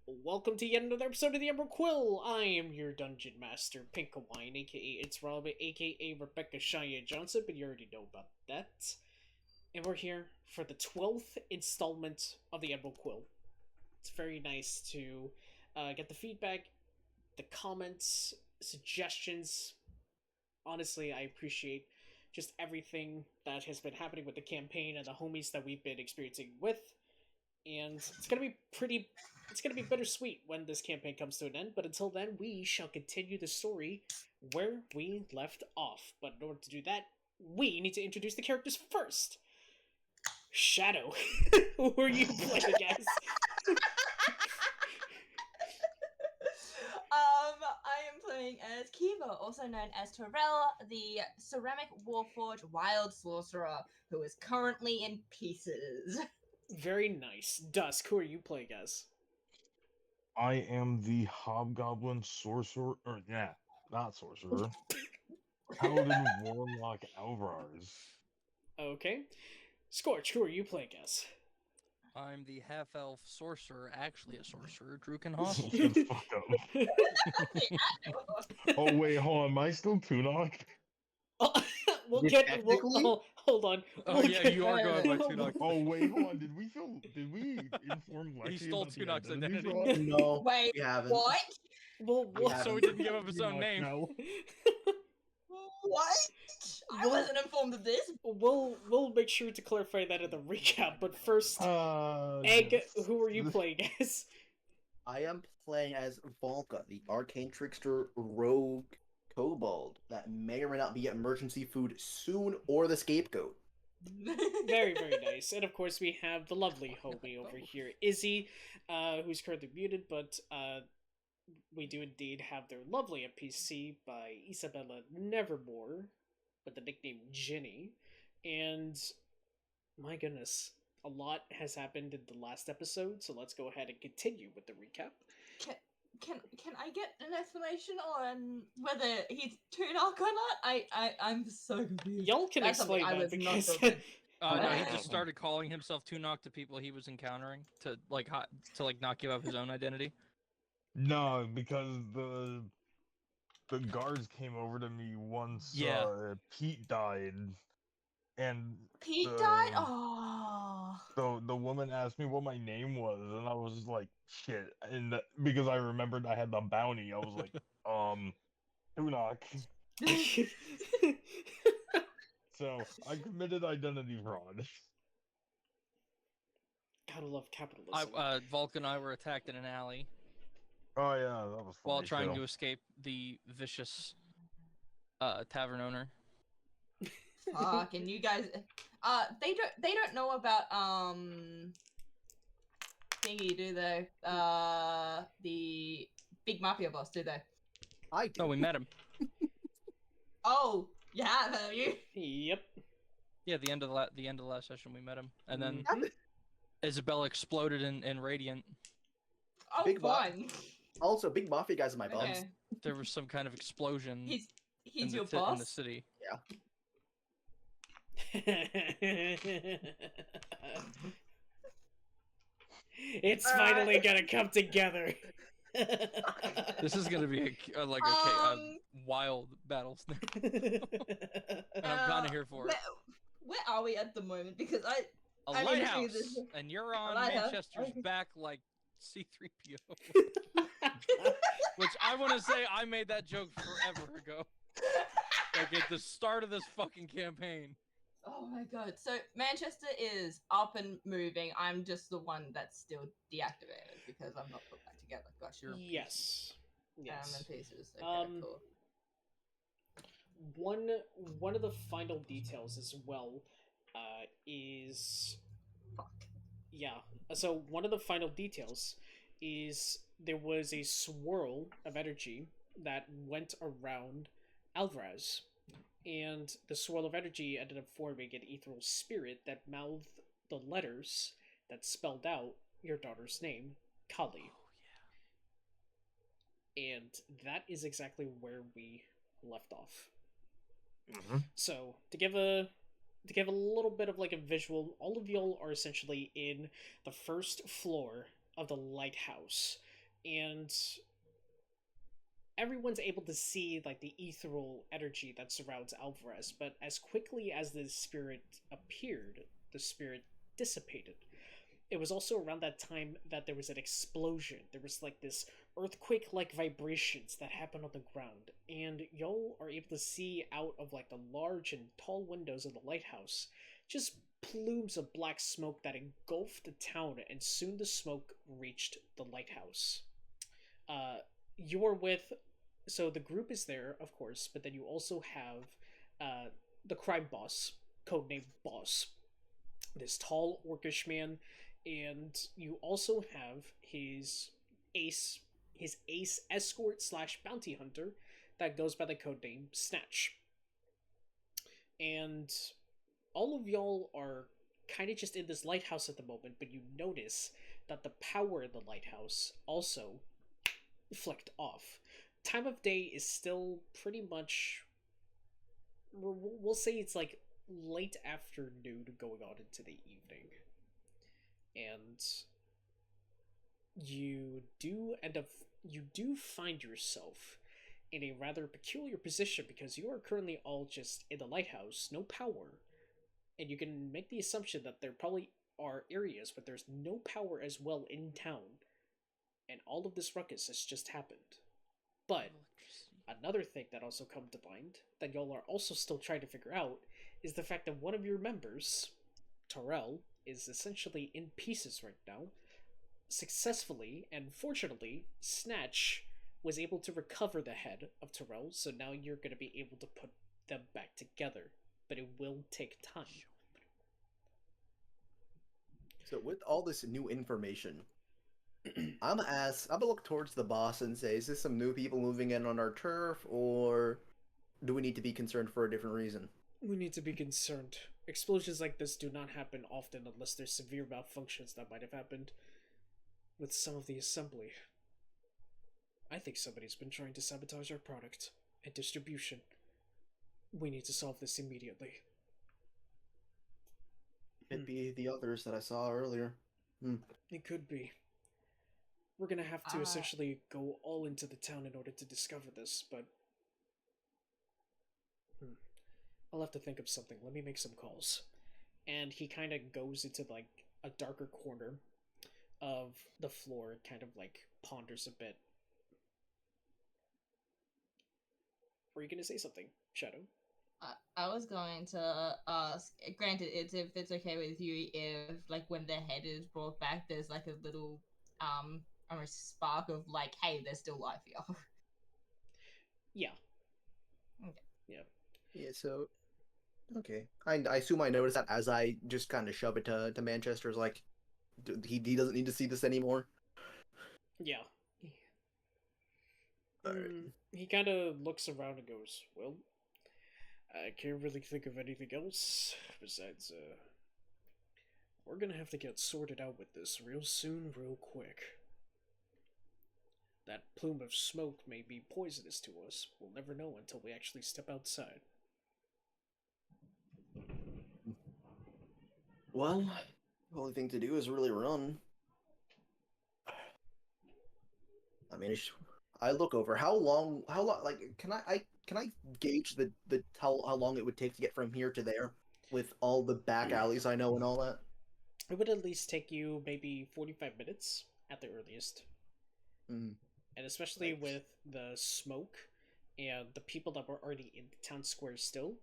Welcome to yet another episode of the Emerald Quill. I am your Dungeon Master, Pink Hawaiian, aka It's Robin, aka Rebecca Shia Johnson, but you already know about that. And we're here for the 12th installment of the Emerald Quill. It's very nice to get the feedback, the comments, suggestions. Honestly, I appreciate just everything that has been happening with the campaign and the homies that we've been experiencing with. And it's gonna be bittersweet when this campaign comes to an end, but until then, we shall continue the story where we left off. But in order to do that, we need to introduce the characters first. Shadow, who are you playing as? I am playing as Kiva, also known as Torrel, the ceramic Warforge wild sorcerer, who is currently in pieces. Very nice. Dusk, who are you playing as? I am the Hobgoblin Sorcerer, not Sorcerer. Paladin Warlock Alvrarz. Okay. Scorch, who are you playing as? I'm the half-elf sorcerer, actually a sorcerer, Drukin Shut Hawthorne. the fuck up. Oh wait, hold on. Am I still Tuunak? Hold on. Oh yeah, you are going by Tuunak. Oh wait, hold on. Did we inform Lexi He stole about the Tunak's identity identity. fraud? No, Wait, we haven't. what? Well, We haven't. So he didn't give up his own Tuunak, name. no. What? I Well- wasn't informed of this. we'll make sure to clarify that in the recap. But first, Egg, Yes. who are you playing as? I am playing as Valka, the Arcane Trickster rogue kobold that may or may not be emergency food soon, or the scapegoat. Very, very nice. And of course, we have the lovely homie over here, Izzy, who's currently muted, but we do indeed have their lovely NPC by Isabela Nevermore, with the nickname Ginny. And my goodness, a lot has happened in the last episode, so let's go ahead and continue with the recap. Can I get an explanation on whether he's Tuunak or not? I'm so confused. Y'all can That's something explain I that was not because sure. No, he just started calling himself Tuunak to people he was encountering to not give up his own identity. No, because the guards came over to me once Yeah. Pete died, and Pete the- died? Oh. the woman asked me what my name was, and I was just like, shit. And because I remembered I had the bounty, I was like, Tuunak. So I committed identity fraud. gotta love capitalism. Valka and I were attacked in an alley Oh yeah, that was funny while trying too. to escape the vicious tavern owner. Fuck, and you guys, they don't know about thingy, do they? The big mafia boss, do they? I do. No, we met him. Oh, you have you? Yep. Yeah, the end of the last session we met him, and then Mhm. Isabella exploded in radiant. Oh, Big boss. fine. Also, big mafia guys in my bums. Okay. There was some kind of explosion He's in your the boss. city. It's finally gonna come together. This is gonna be a wild battle, and I'm kind of here for it. Where are we at the moment? Because A I need to figure lighthouse, this- and you're on lighthouse, Manchester's okay. back like C-3PO. Which I want to say I made that joke forever ago. Like at the start of this fucking campaign. Oh my god. So Manchester is up and moving. I'm just the one that's still deactivated because I'm not put back together. Gosh, you're in pieces. Yes. I'm Yes. in pieces. Okay, Um, cool. One of the final details as well is Fuck. yeah. So one of the final details is there was a swirl of energy that went around Alvrarz, and the swirl of energy ended up forming an ethereal spirit that mouthed the letters that spelled out your daughter's name, Kali. And that is exactly where we left off. Mhm. So to give a little bit of like a visual, all of y'all are essentially in the first floor of the lighthouse, and everyone's able to see like the ethereal energy that surrounds Alvrarz, but as quickly as the spirit appeared, the spirit dissipated. It was also around that time that there was an explosion. There was like this earthquake-like vibrations that happened on the ground, and y'all are able to see out of like the large and tall windows of the lighthouse just plumes of black smoke that engulfed the town, and soon the smoke reached the lighthouse. You're with, so the group is there, of course, but then you also have the crime boss, codenamed Boss, this tall orcish man, and you also have his ace escort slash bounty hunter that goes by the codename Snatch. And all of y'all are kind of just in this lighthouse at the moment, but you notice that the power in the lighthouse also flicked off. Time of day is still pretty much, we'll say it's like late afternoon going on into the evening. And you do find yourself in a rather peculiar position, because you are currently all just in the lighthouse, no power, and you can make the assumption that there probably are areas where there's no power as well in town, and all of this ruckus has just happened. But another thing that also comes to mind that y'all are also still trying to figure out is the fact that one of your members, Torrel, is essentially in pieces right now. Successfully, and fortunately, Snatch was able to recover the head of Torrel, so now you're going to be able to put them back together. But it will take time. So with all this new information, I'm gonna look towards the boss and say, is this some new people moving in on our turf, or do we need to be concerned for a different reason? We need to be concerned. Explosions like this do not happen often unless there's severe malfunctions that might have happened with some of the assembly. I think somebody's been trying to sabotage our product and distribution. We need to solve this immediately. It'd be the others that I saw earlier. It could be. We're gonna have to essentially go all into the town in order to discover this, but I'll have to think of something. Let me make some calls. And he kind of goes into like a darker corner of the floor and kind of like ponders a bit. Were you gonna say something, Shadow? I was going to ask, granted, if it's okay with you, if like when the head is brought back, there's like a little almost spark of like, hey, there's still life here. Yeah. Okay. Yeah. Yeah, so okay. I assume I noticed that as I just kind of shove it to Manchester's like, he doesn't need to see this anymore. Yeah. Alright. He kind of looks around and goes, well, I can't really think of anything else besides, we're gonna have to get sorted out with this real soon, real quick. That plume of smoke may be poisonous to us. We'll never know until we actually step outside. Well, the only thing to do is really run. I mean, I look over how long, like, can I gauge the how long it would take to get from here to there with all the back alleys I know and all that? It would at least take you maybe 45 minutes at the earliest. Mm. And especially Nice. with the smoke and the people that were already in the town square still,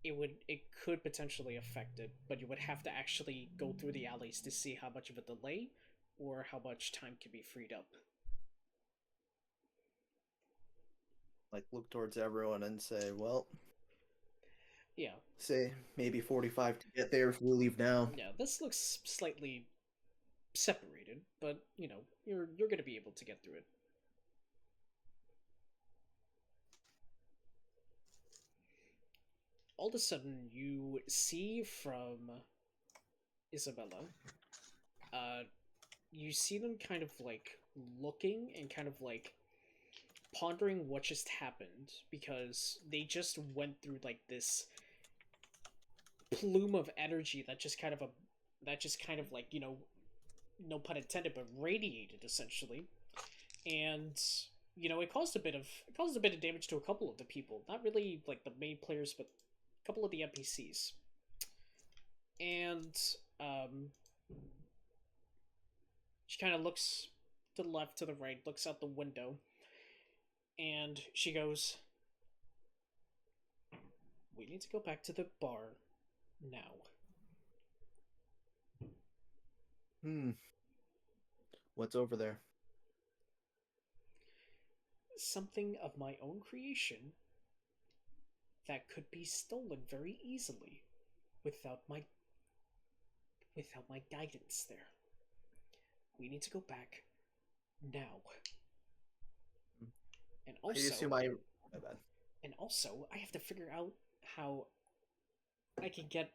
it could potentially affect it, but you would have to actually go through the alleys to see how much of a delay or how much time can be freed up. Like, look towards everyone and say, well, Yeah. say maybe 45 to get there if we leave now. Yeah, this looks slightly separated, but you know, you're gonna be able to get through it. All of a sudden, you see from Isabela, you see them kind of like looking and kind of like pondering what just happened, because they just went through like this plume of energy that just kind of like, you know, no pun intended, but radiated essentially, and it caused a bit of damage to a couple of the people. Not really like the main players, but a couple of the NPCs. And she kind of looks to the left, to the right, looks out the window, and she goes, "We need to go back to the bar now." What's over there? Something of my own creation that could be stolen very easily without my guidance there. We need to go back now. And I also, assume my bad. And also, I have to figure out how I can get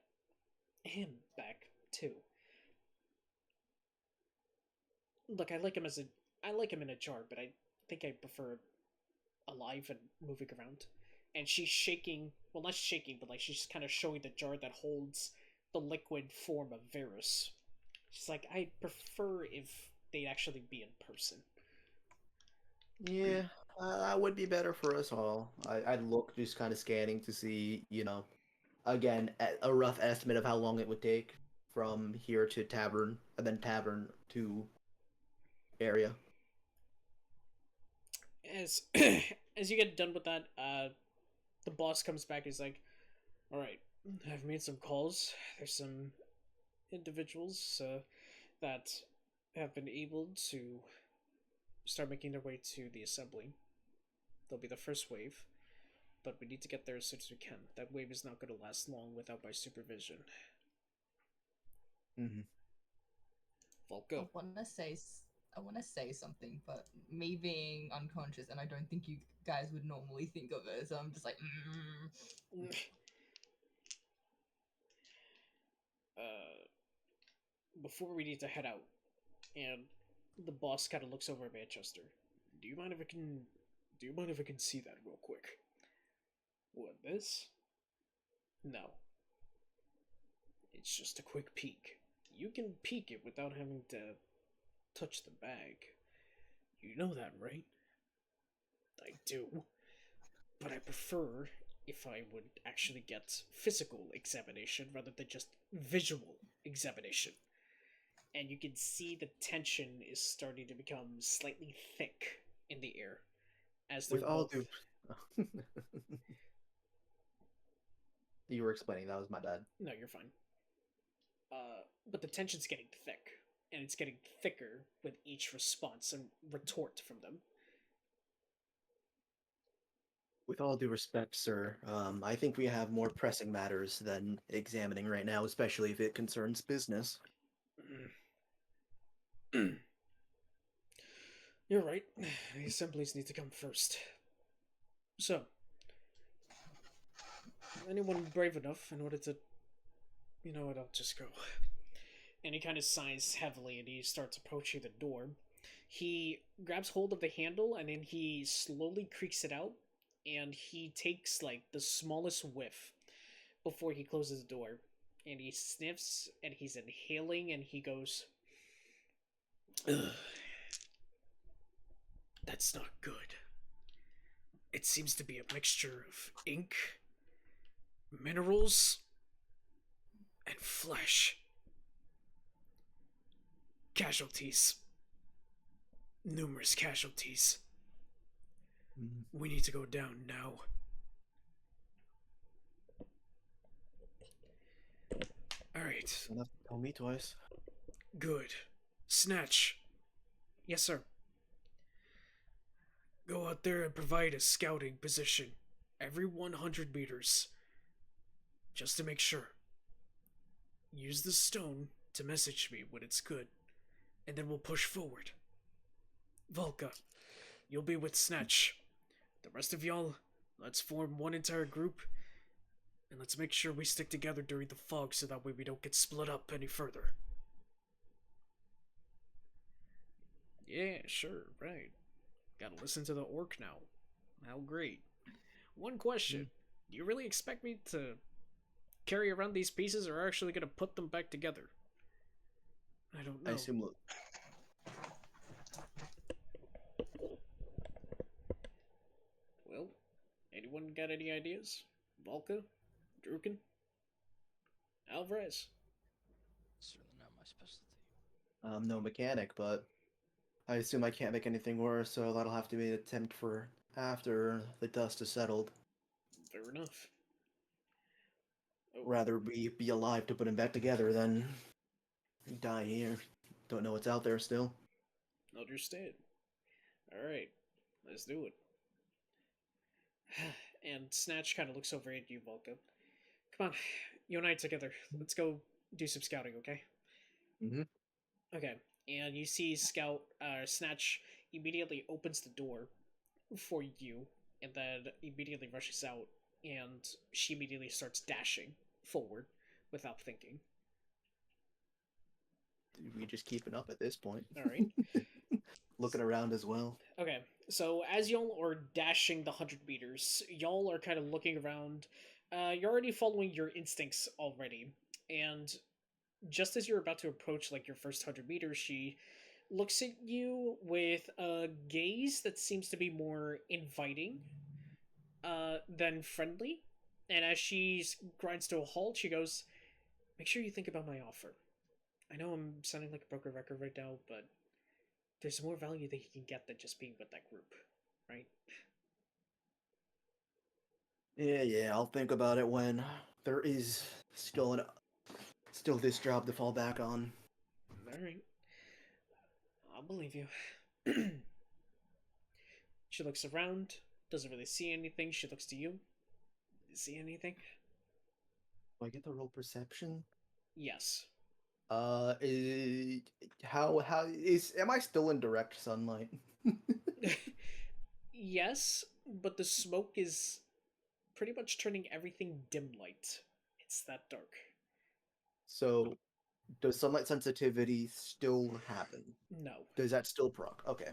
him back too. Look, I like him in a jar, but I think I prefer alive and moving around. And she's shaking, well, not shaking, but like she's kind of showing the jar that holds the liquid form of Varus. She's like, I prefer if they'd actually be in person. Yeah, that would be better for us all. I'd look, just kind of scanning to see, again, a rough estimate of how long it would take from here to tavern, and then tavern to area. As as you get done with that, the boss comes back. He's like, "All right, I've made some calls. There's some individuals that have been able to start making their way to the assembly. They'll be the first wave, but we need to get there as soon as we can. That wave is not going to last long without my supervision." Mm-hmm. Volko. I want to say something, but me being unconscious, and I don't think you guys would normally think of it, so I'm just like, Before we need to head out, and the boss kind of looks over at Manchester. Do you mind if I can see that real quick? What, this? No. It's just a quick peek. You can peek it without having to touch the bag. You know that, right? I do. But I prefer if I would actually get physical examination rather than just visual examination. And you can see the tension is starting to become slightly thick in the air as they're With all both... due... You were explaining, that was my bad. No, you're fine. But the tension's getting thick, and it's getting thicker with each response and retort from them. With all due respect, sir, I think we have more pressing matters than examining right now, especially if it concerns business. You're right. The assemblies need to come first. So, anyone brave enough in order to... You know what, I'll just go. And he kind of sighs heavily and he starts approaching the door. He grabs hold of the handle and then he slowly creaks it out. And he takes, like, the smallest whiff before he closes the door. And he sniffs and he's inhaling and he goes... Ugh. That's not good. It seems to be a mixture of ink, minerals, and flesh. Casualties. Numerous casualties. We need to go down now. Alright. Enough to tell me twice. Good. Snatch. Yes, sir. Go out there and provide a scouting position every 100 meters. Just to make sure. Use the stone to message me when it's good, and then we'll push forward. Valka, you'll be with Snatch. The rest of y'all, let's form one entire group, and let's make sure we stick together during the fog so that way we don't get split up any further. Yeah, sure, right. Gotta listen to the orc now. How great. One question. Do you really expect me to carry around these pieces or are actually gonna put them back together? I don't I know. assume. Well, anyone got any ideas? Valka? Drukin? Alvrarz? Certainly not my specialty. I'm no mechanic, but I assume I can't make anything worse, so that'll have to be an attempt for after the dust is settled. Fair enough. Oh, Rather be alive to put him back together than die here. Don't know what's out there still. understand. Alright, let's do it. And Snatch kind of looks over at you, Valka. Come on, you and I together. Let's go do some scouting, okay? Mm-hmm. Okay, and you see Snatch immediately opens the door for you, and then immediately rushes out, and she immediately starts dashing forward without thinking. We just keeping up at this point. Alright. Looking around as well. Okay, so as y'all are dashing the 100 meters, y'all are kind of looking around. You're already following your instincts already, and just as you're about to approach like your first 100 meters, she looks at you with a gaze that seems to be more inviting than friendly. And as she grinds to a halt, she goes, "Make sure you think about my offer. I know I'm sounding like a broken record right now, but there's more value that you can get than just being with that group, right?" Yeah, I'll think about it when there is still this job to fall back on. Alright. I'll believe you. She looks around, doesn't really see anything. She looks to you. See anything? Do I get the roll perception? Yes. How am I still in direct sunlight? Yes, but the smoke is pretty much turning everything dim light. It's that dark. So, does sunlight sensitivity still happen? No. Does that still proc? Okay.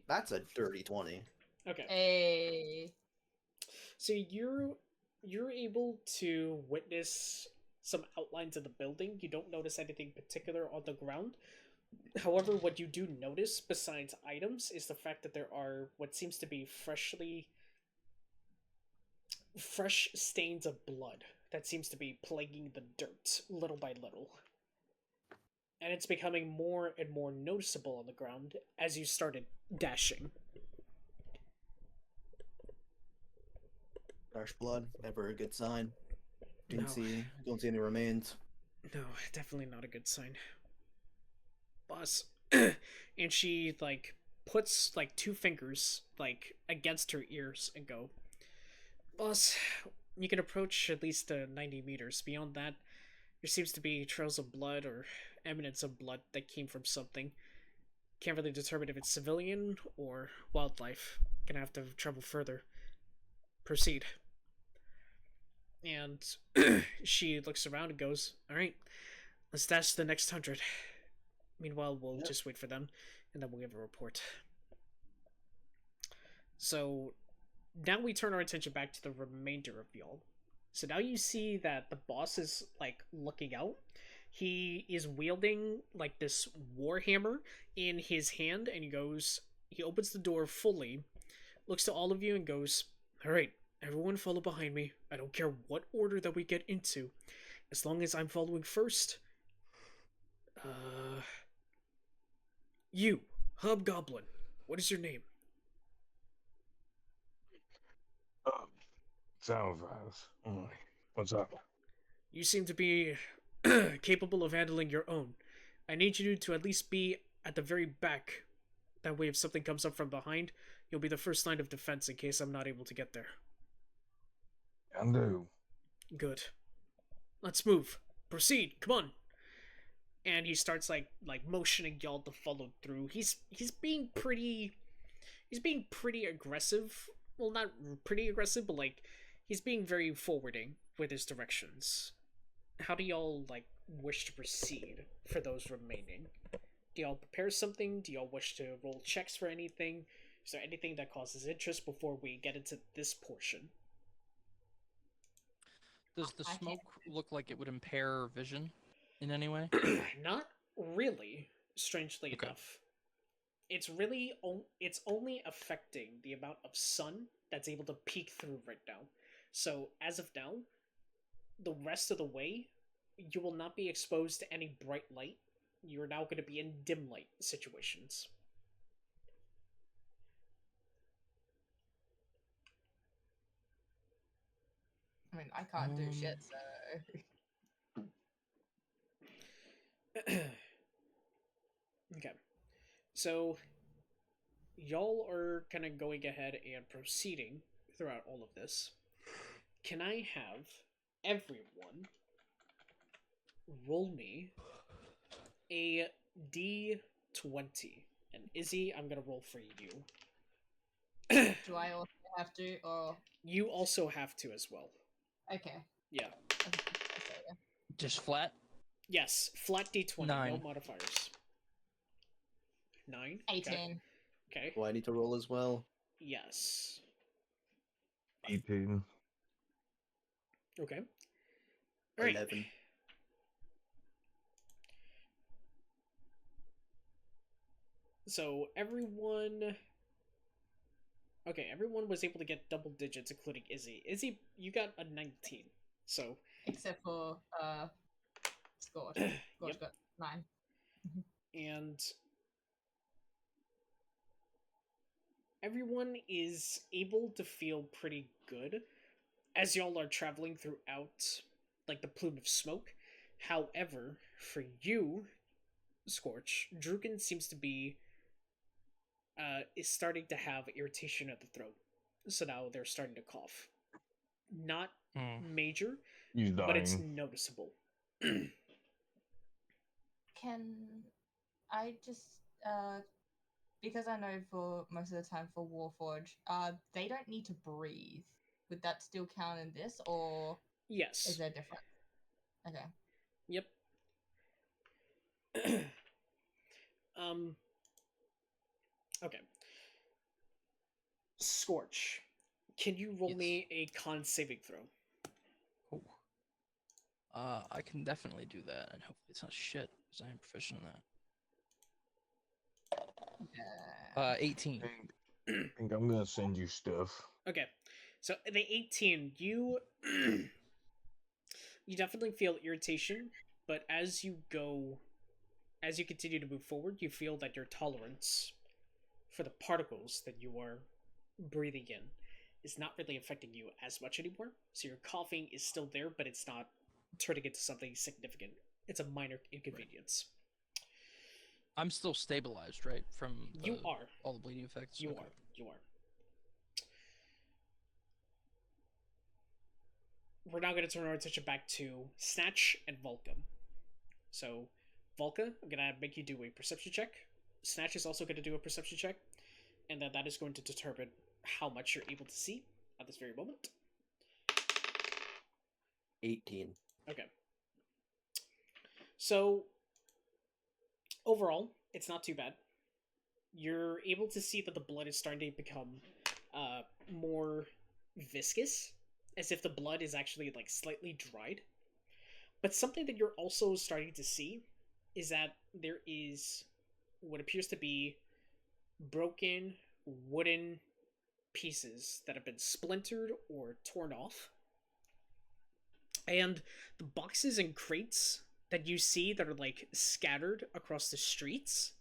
That's a dirty 20. Okay. Hey. So you're able to witness some outlines of the building. You don't notice anything particular on the ground. However, what you do notice, besides items, is the fact that there are what seems to be fresh stains of blood that seems to be plaguing the dirt little by little. And it's becoming more and more noticeable on the ground as you started dashing. Fresh blood, never a good sign. No. Don't see any remains. No, definitely not a good sign. Boss. And she, like, puts, like, two fingers, like, against her ears and go, "Boss, you can approach at least 90 meters. Beyond that, there seems to be trails of blood or eminence of blood that came from something. Can't really determine if it's civilian or wildlife. Gonna have to travel further. Proceed." And she looks around and goes, "Alright, let's dash the next 100. Meanwhile, we'll just wait for them, and then we'll give a report." So, now we turn our attention back to the remainder of y'all. So now you see that the boss is, like, looking out. He is wielding, like, this warhammer in his hand, and he opens the door fully, looks to all of you, and goes, "Alright, everyone follow behind me. I don't care what order that we get into. As long as I'm following first. You, Hobgoblin, what is your name?" It's Alvrarz. What's up? "You seem to be capable of handling your own. I need you to at least be at the very back. That way if something comes up from behind, you'll be the first line of defense in case I'm not able to get there." Can do. "Good. Let's move. Proceed. Come on." And he starts like motioning y'all to follow through. He's being pretty aggressive. Well, not pretty aggressive, but like he's being very forwarding with his directions. How do y'all like wish to proceed for those remaining? Do y'all prepare something? Do y'all wish to roll checks for anything? Is there anything that causes interest before we get into this portion? Does the I can't- smoke look like it would impair vision? in any way? Not really, strangely Okay. enough. It's it's only affecting the amount of sun that's able to peek through right now. So as of now, the rest of the way, you will not be exposed to any bright light. You're now going to be in dim light situations. I mean, I can't do shit, so. Okay. So, y'all are kind of going ahead and proceeding throughout all of this. Can I have everyone roll me a d20? And Izzy, I'm going to roll for you. Do I also have to, or. You also have to as well. Okay. Yeah. Okay. Just flat? Yes, flat d20, no 9. modifiers. 9? 18. Okay. Do I need to roll as well? Yes. 18. Okay. Alright. 11. So everyone... Okay, everyone was able to get double digits, including Izzy. Izzy, you got a 19. So... Except for, Scorch. Scorch Yep. got 9. And... everyone is able to feel pretty good as y'all are traveling throughout, like, the plume of smoke. However, for you, Scorch, Drukin seems to be... is starting to have irritation at the throat. So now they're starting to cough. Not major, He's dying. but it's noticeable. Can I just, because I know for most of the time for Warforge, they don't need to breathe. Would that still count in this, or is Yes. there different? Okay. Yep. Okay. Scorch, can you roll Yes. me a con saving throw? Oh. I can definitely do that, and hopefully it's not shit, because I am proficient in that. 18. I think I'm gonna send you stuff. Okay. So the 18, you you definitely feel irritation, but as you continue to move forward, you feel that your tolerance for the particles that you are breathing in is not really affecting you as much anymore. So your coughing is still there, but it's not turning into something significant. It's a minor inconvenience. I'm still stabilized, right? From You are. all the bleeding effects? You Okay. are. You are. We're now going to turn our attention back to Snatch and Valka. So, Valka, I'm going to make you do a perception check. Snatch is also going to do a perception check. And then that is going to determine how much you're able to see at this very moment. 18. Okay. So, overall, it's not too bad. You're able to see that the blood is starting to become more viscous, as if the blood is actually like slightly dried. But something that you're also starting to see is that there is what appears to be broken wooden pieces that have been splintered or torn off. And the boxes and crates that you see that are like scattered across the streets,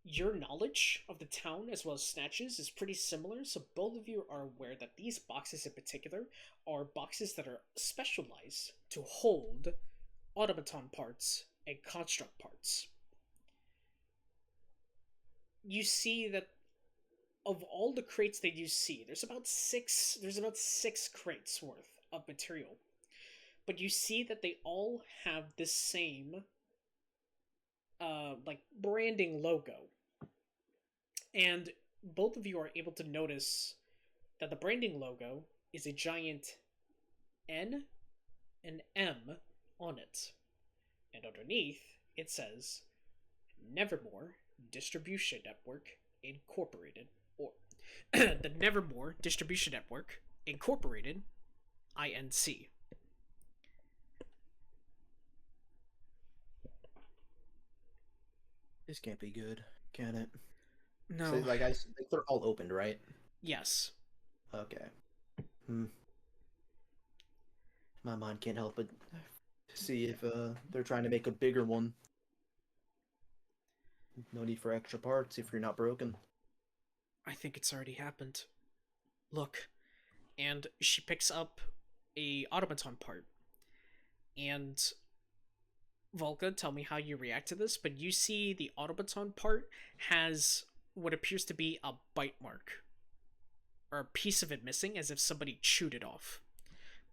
your knowledge of the town as well as Snatch's is pretty similar, so both of you are aware that these boxes in particular are boxes that are specialized to hold automaton parts and construct parts. You see that of all the crates that you see, there's about six crates worth of material. But you see that they all have the same like branding logo. And both of you are able to notice that the branding logo is a giant N and M on it. And underneath, it says Nevermore Distribution Network Incorporated. Or the Nevermore Distribution Network Incorporated, INC. This can't be good, can it? No. So, like, like they're all opened, right? Yes. Okay. My mind can't help but see if they're trying to make a bigger one. No need for extra parts if you're not broken. I think it's already happened. Look. And she picks up a automaton part. And Valka, tell me how you react to this, but you see the automaton part has what appears to be a bite mark. Or a piece of it missing, as if somebody chewed it off.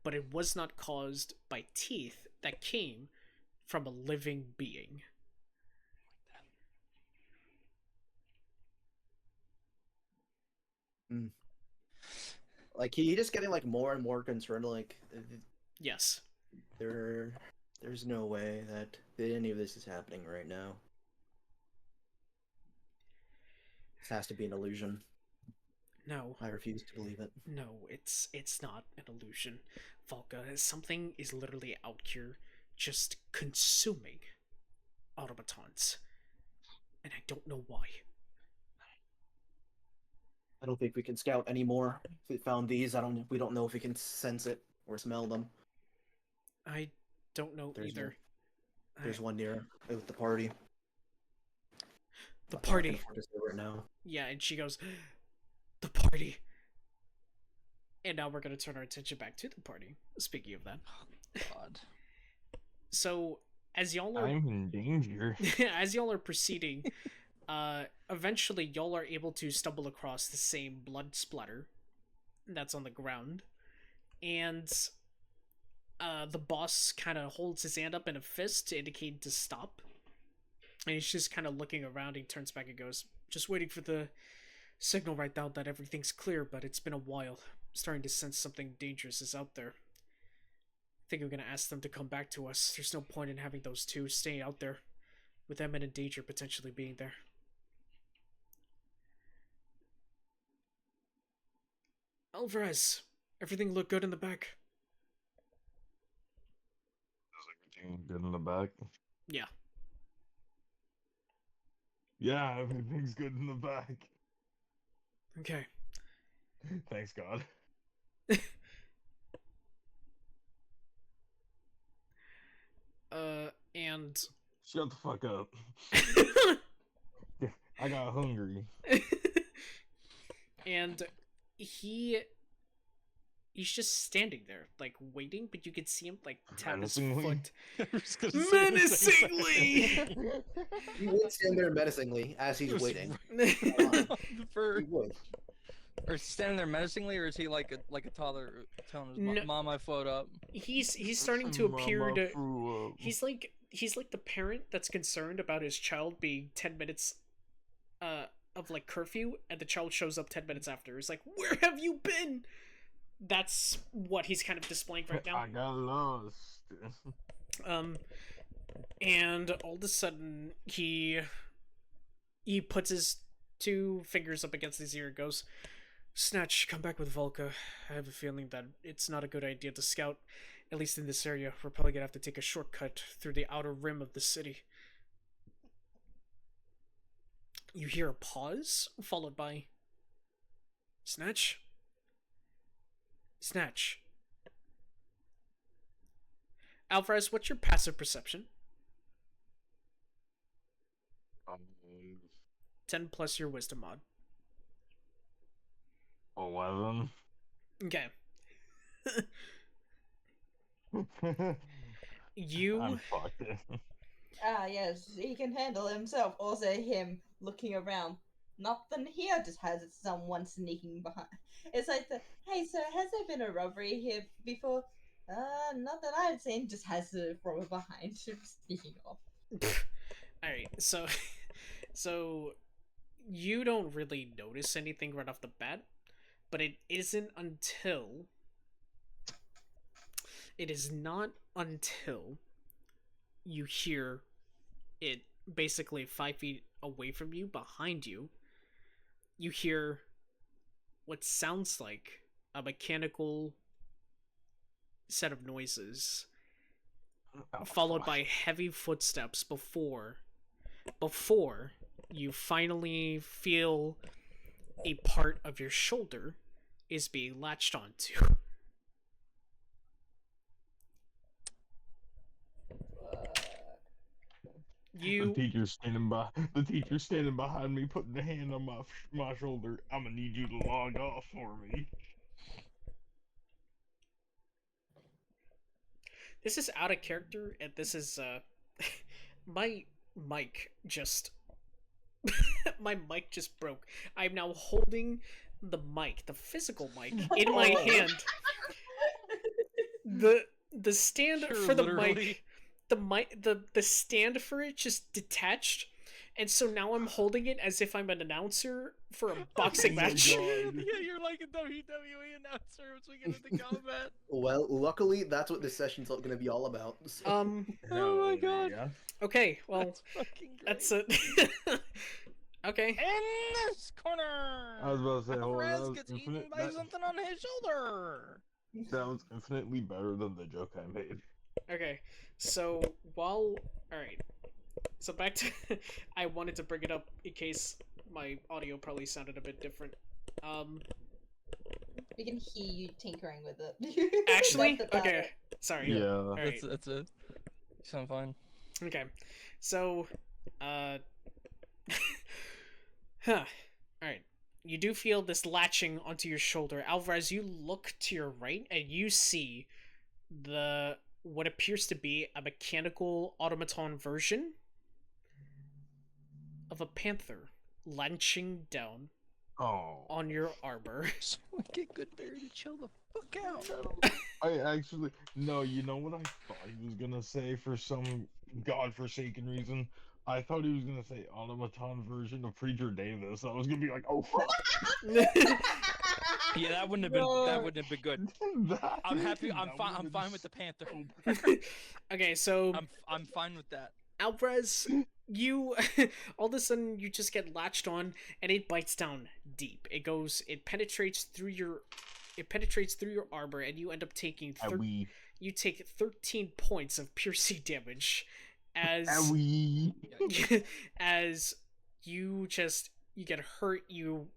But it was not caused by teeth that came from a living being. Like he just getting like more and more concerned. Like Yes. there's no way that any of this is happening right now. This has to be an illusion. No. I refuse to believe it. No, it's not an illusion. Valka, something is literally out here just consuming automatons. And I don't know why. I don't think we can scout anymore. If we found these, we don't know if we can sense it or smell them. I don't know either. There's one near with the party. The I party. can afford to say right now. Yeah, and she goes, the party. And now we're going to turn our attention back to the party. Speaking of that. God. So, as y'all are... I'm in danger. as y'all are proceeding, eventually y'all are able to stumble across the same blood splatter that's on the ground. And the boss kind of holds his hand up in a fist to indicate to stop. And he's just kind of looking around. He turns back and goes, just waiting for the signal right now that everything's clear, but it's been a while. Starting to sense something dangerous is out there. I think I'm gonna ask them to come back to us. There's no point in having those two stay out there, with them in danger potentially being there. Alvrarz, everything look good in the back? Is everything good in the back? Yeah. Yeah, everything's good in the back. Okay. Thanks, God. And... Shut the fuck up. I got hungry. and he's just standing there, like, waiting, but you can see him, like, tap his foot. Menacingly! He would stand there menacingly as he's waiting. He would. Or standing there menacingly, or is he like a toddler telling his No. mom I float up? He's starting to appear Mama to... threw up. He's like the parent that's concerned about his child being 10 minutes of like curfew, and the child shows up 10 minutes after. He's like, where have you been? That's what he's kind of displaying right now. I got lost. And all of a sudden he puts his two fingers up against his ear and goes, Snatch, come back with Valka. I have a feeling that it's not a good idea to scout, at least in this area. We're probably gonna have to take a shortcut through the outer rim of the city. You hear a pause, followed by... Snatch? Snatch. Alvrarz, what's your passive perception? 10 plus your wisdom mod. 11. Okay. You... I'm fucked. Ah, yes, he can handle himself. Also, him looking around. Nothing here, just has someone sneaking behind. It's like hey, sir, has there been a robbery here before? Not that I've seen, just has a robber behind him sneaking off. Alright, so you don't really notice anything right off the bat, but it is not until you hear it basically 5 feet away from you, behind you, you hear what sounds like a mechanical set of noises, followed by heavy footsteps before before you finally feel a part of your shoulder is being latched onto. The teacher's standing behind me, putting a hand on my shoulder. I'm gonna need you to log off for me. This is out of character, and this is my mic just my mic just broke. I'm now holding the mic, the physical mic, in my hand. The stand for the mic, the stand for it just detached, and so now I'm holding it as if I'm an announcer for a boxing match. Yeah, you're like a WWE announcer as we get into combat. Well, luckily, that's what this session's going to be all about. So. Oh my god. Yeah. Okay, well, That's fucking great. that's it. Okay. In this corner, I was about to say, hold on, that Alvrarz was gets eaten infinite- by that- something on his shoulder. That was infinitely better than the joke I made. Okay, so alright, so back to, I wanted to bring it up in case my audio probably sounded a bit different. We can hear you tinkering with it. Actually, That's about okay, it. sorry. Yeah. Alright, That's it. You sound fine. okay, so, alright. You do feel this latching onto your shoulder. Alvrarz, you look to your right and you see what appears to be a mechanical automaton version of a panther launching down Oh. on your armor. Someone get Goodberry to chill the fuck out. I actually no. You know what I thought he was gonna say for some godforsaken reason? I thought he was gonna say automaton version of Preacher Davis. I was gonna be like, oh fuck. Yeah, that wouldn't have been. That wouldn't have been good. That- I'm happy. I'm that fine. would've I'm been fine with the panther. so- Okay, so I'm fine with that. Alvrarz, you all of a sudden you just get latched on and it bites down deep. It penetrates through your armor and you end up taking Owie. you take 13 points of piercing damage as Owie. as you get hurt, you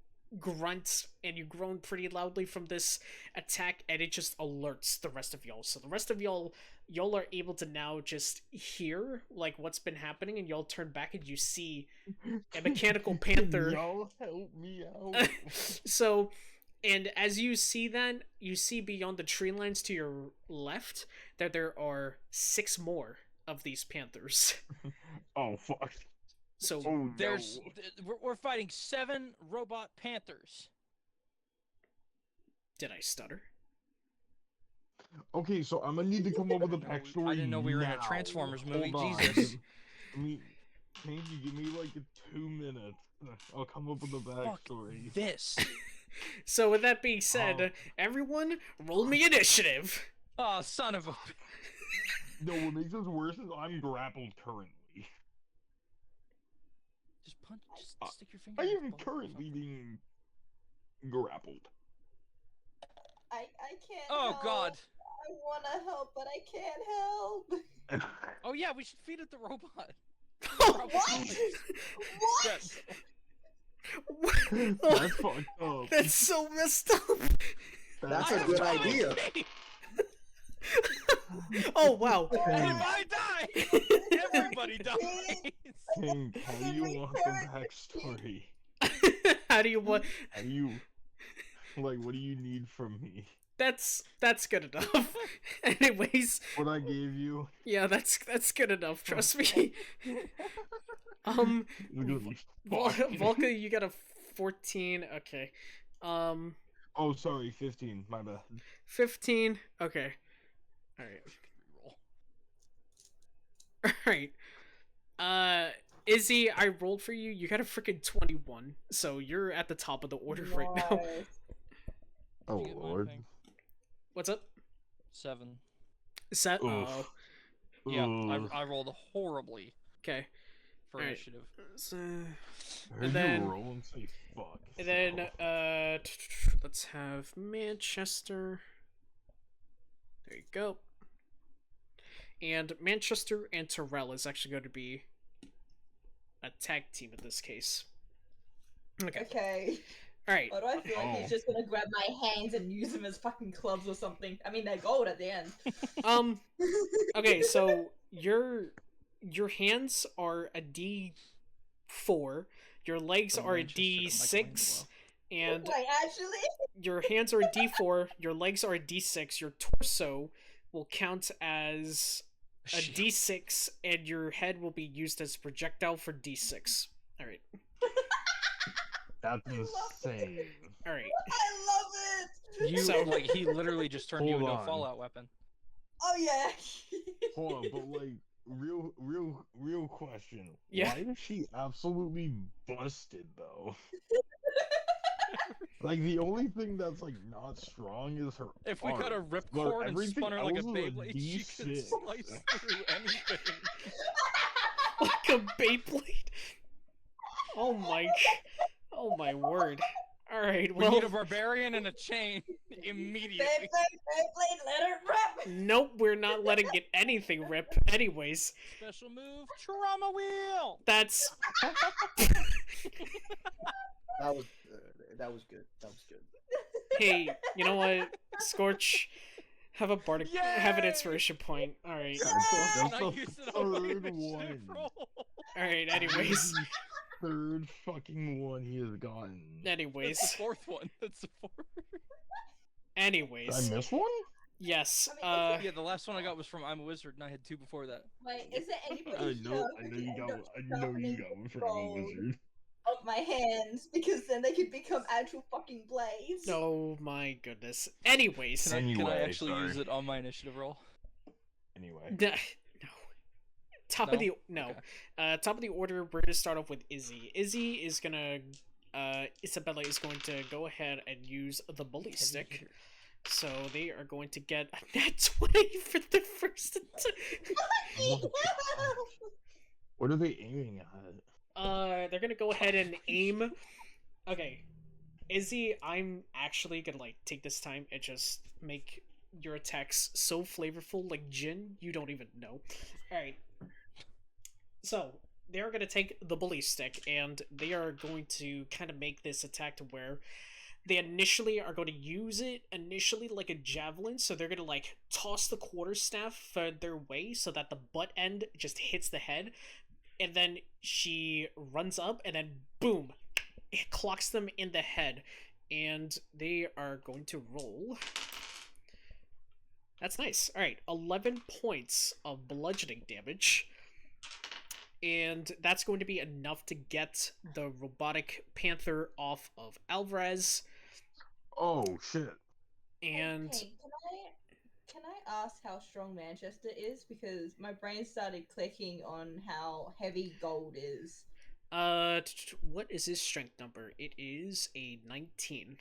grunt and you groan pretty loudly from this attack, and it just alerts the rest of y'all. So the rest of y'all are able to now just hear like what's been happening, and y'all turn back and you see a mechanical panther. Y'all help me out. So, and as you see that, you see beyond the tree lines to your left that there are 6 more of these panthers. Oh fuck. So Oh, There's no. we're fighting 7 robot panthers. did I stutter? Okay, so I'm gonna need to come up with a backstory. I didn't know we were in a now. Transformers movie, Hold on. Jesus. Can you give me like 2 minutes? I'll come up with a backstory. This. So with that being said, Oh. everyone, roll me initiative. Oh, son of a. No, what makes this worse is I'm grappled currently. Just punch. Just stick your finger. I in his am butt. currently being grappled. I can't Oh help. God. I want to help, but I can't help. Oh yeah, we should feed it the robot. What? Yes. That's fucked up. That's so messed up. That's I a have good time. idea. Oh wow. If I die, everybody dies. King, how do you want the backstory? How do you want? How do you like? What do you need from me? That's good enough. Anyways, What I gave you? yeah, that's good enough. Trust me. It's gonna be fucked. Valka, you got a 14. Okay. Oh, sorry, 15. My bad. 15. Okay. All right. All right. Izzy, I rolled for you. You got a freaking 21. So you're at the top of the order right now. Nice. Oh you get my lord. thing? What's up? 7. Set. Oof. Oh. Yeah, Oof. I rolled horribly Okay. for Alright. initiative. So, Heard and then- you roll and say fuck. and then so. let's have Manchester. There you go. And Manchester and Torrel is actually going to be tag team in this case. Okay. Okay. All right. Why do I feel like Oh. he's just gonna grab my hands and use them as fucking clubs or something? I mean, they're gold at the end. Okay, so your hands are a D4, your legs From are a Manchester to D6, and Wait, actually? your hands are a D4, your legs are a D6, your torso will count as a D6, and your head will be used as a projectile for D6. Alright. That's I love insane. Alright. I love it! You So- like he literally just turned you Hold into a on. Fallout weapon. Oh, yeah. Hold on, but like, real question. Yeah. Why is she absolutely busted though? Like the only thing that's like not strong is her. If we cut a arm. ripcord But and everything spun her like a else is Beyblade, she could D6. slice through anything. Like a Beyblade. Oh my word. Alright, We well, need a barbarian and a chain immediately. Beyblade, let it rip! nope, we're not letting it anything rip. Anyways, Special move, trauma wheel. that's That was good. That was good. hey, you know what? Scorch, have a bardic, have an Yay! inspiration point. Alright, God, cool. that's I the used it on my third initiative one. roll. Alright, anyways. Third fucking one he has gotten. That's Anyways. the fourth one. That's the fourth. Did Anyways. I miss one? Yes. Yeah, the last one I got was from I'm a Wizard, and I had two before that. Wait, is there anybody I know you got one from a wizard. of my hands, because then they could become actual fucking blades. Oh my goodness. Anyways. Can I Anyway, actually use sorry. it on my initiative roll? Anyway. No. Top of No? the Okay. top of the order. We're gonna start off with Izzy. Izzy is gonna. Isabela is going to go ahead and use the bully stick. So they are going to get a nat 20 for the first attack. What are they aiming at? They're gonna go ahead and aim. Okay, Izzy, I'm actually gonna like take this time and just make your attacks so flavorful, like gin, you don't even know. All right. So they're gonna take the bully stick and they are going to kind of make this attack to where they initially are going to use it initially like a javelin, so they're gonna like toss the quarterstaff their way so that the butt end just hits the head, and then she runs up and then boom, it clocks them in the head, and they are going to roll. That's nice. All right, 11 points of bludgeoning damage. And that's going to be enough to get the robotic panther off of Alvrarz. Oh shit. And Hey, can I ask how strong Manchester is? Because my brain started clicking on how heavy gold is. what is his strength number? It is a 19.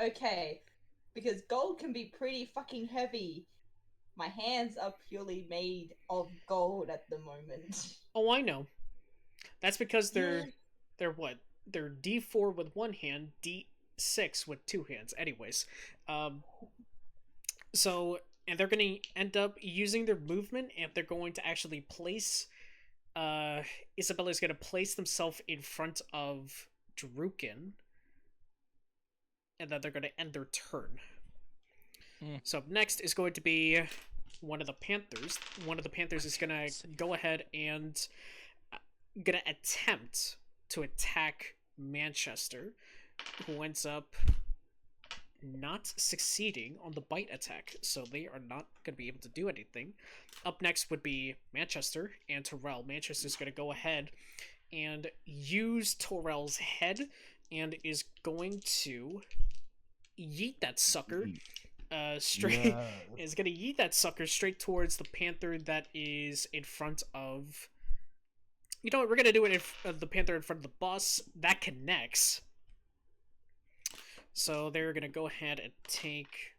Okay, because gold can be pretty fucking heavy. My hands are purely made of gold at the moment. Oh, I know. That's because they're Yeah. they're what? They're D4 with one hand, D6 with two hands. Anyways, so and they're gonna end up using their movement, and they're going to actually place. Isabela is gonna place themselves in front of Drukin, and then they're gonna end their turn. So up next is going to be one of the Panthers. One of the Panthers is gonna go ahead and gonna attempt to attack Manchester, who ends up not succeeding on the bite attack, so they are not gonna be able to do anything. Up next would be Manchester and Torrel. Manchester's gonna go ahead and use Torrel's head and is going to yeet that sucker straight. Yeah. Is gonna yeet that sucker straight towards the panther that is in front of. You know what? We're gonna do it in the panther in front of the boss. That connects. So they're gonna go ahead and take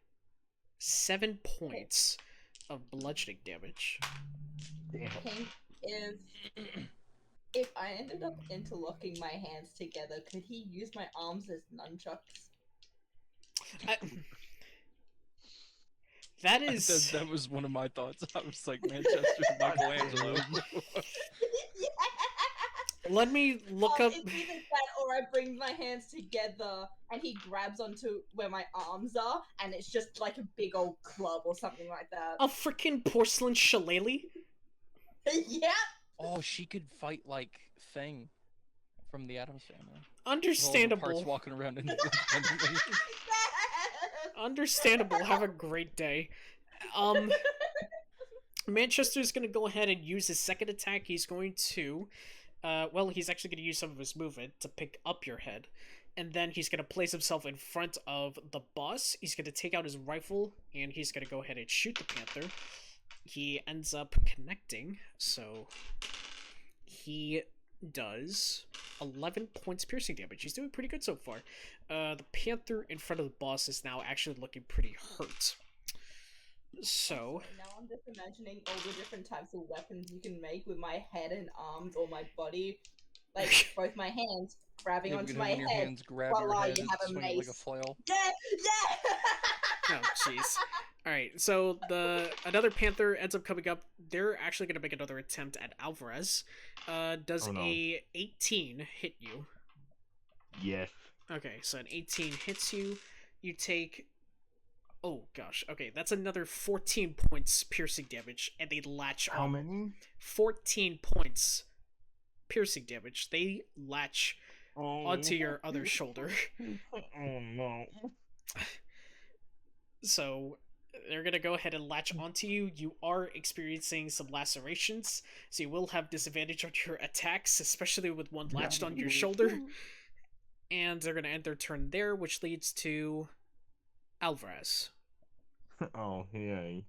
7 points of bludgeoning damage. Damn. Okay, if I ended up interlocking my hands together, could he use my arms as nunchucks? That is. That was one of my thoughts. I was like, Manchester's Michelangelo. Let me look up. It's either that or I bring my hands together and he grabs onto where my arms are and it's just like a big old club or something like that. A freaking porcelain shillelagh? Yep. Oh, she could fight like Thing from the Addams Family. With all of her Understandable. Parts walking around independently. Understandable. Have a great day. Manchester's gonna go ahead and use his second attack. He's going to, he's actually gonna use some of his movement to pick up your head, and then he's gonna place himself in front of the boss. He's gonna take out his rifle, and he's gonna go ahead and shoot the panther. He ends up connecting, so he does 11 points piercing damage. He's doing pretty good so far. The panther in front of the boss is now actually looking pretty hurt. So Now I'm just imagining all the different types of weapons you can make with my head and arms or my body. Like both my hands grabbing Yeah, onto you my have your head. hands, grab while your I head, and have a swing it like a mace. flail. Yeah, yeah. oh jeez. Alright, so another panther ends up coming up. They're actually gonna make another attempt at Alvrarz. Does Oh, no. a 18 hit you? Yes. Okay, so an 18 hits you. You take... Oh gosh, okay, that's another 14 points piercing damage, and they latch How on. many? 14 points piercing damage. They latch Oh. onto your other shoulder. Oh no. So they're gonna go ahead and latch onto you. You are experiencing some lacerations, so you will have disadvantage on your attacks, especially with one latched on your shoulder. And they're gonna end their turn there, which leads to Alvrarz. Oh yay.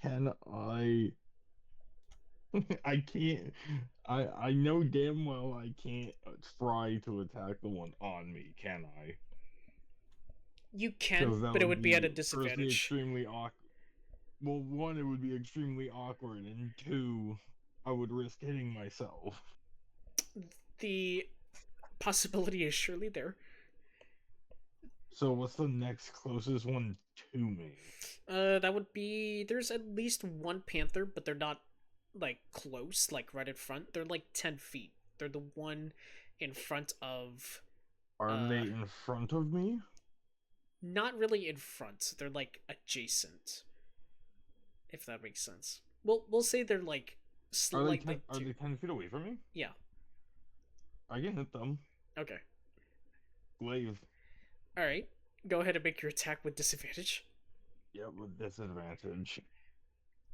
Can I? I can't. I know damn well I can't try to attack the one on me, can I? You 'Cause can, that but it would be at a firstly disadvantage. extremely awkward. Well, one, it would be extremely awkward, and two, I would risk hitting myself. The possibility is surely there. So what's the next closest one to me? That would be... There's at least one panther, but they're not, like, close, like, right in front. They're, like, 10 feet. They're the one in front of... Are they in front of me? Not really in front. They're, like, adjacent. If that makes sense. We'll say they're, like, Are they slightly... 10 feet away from me? Yeah. I can hit them. Okay. Glaive. Alright. Go ahead and make your attack with disadvantage. Yep, with disadvantage.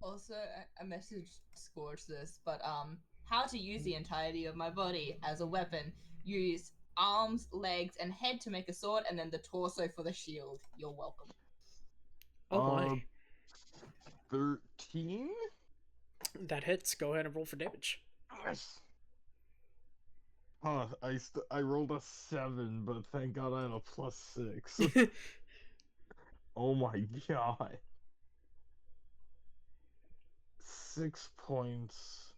Also, I messaged Scorch this, but how to use the entirety of my body as a weapon. Use arms, legs, and head to make a sword, and then the torso for the shield. You're welcome. Oh my. 13? That hits. Go ahead and roll for damage. Yes. Huh, I rolled a 7, but thank God I had a +6. Oh my god. 6 points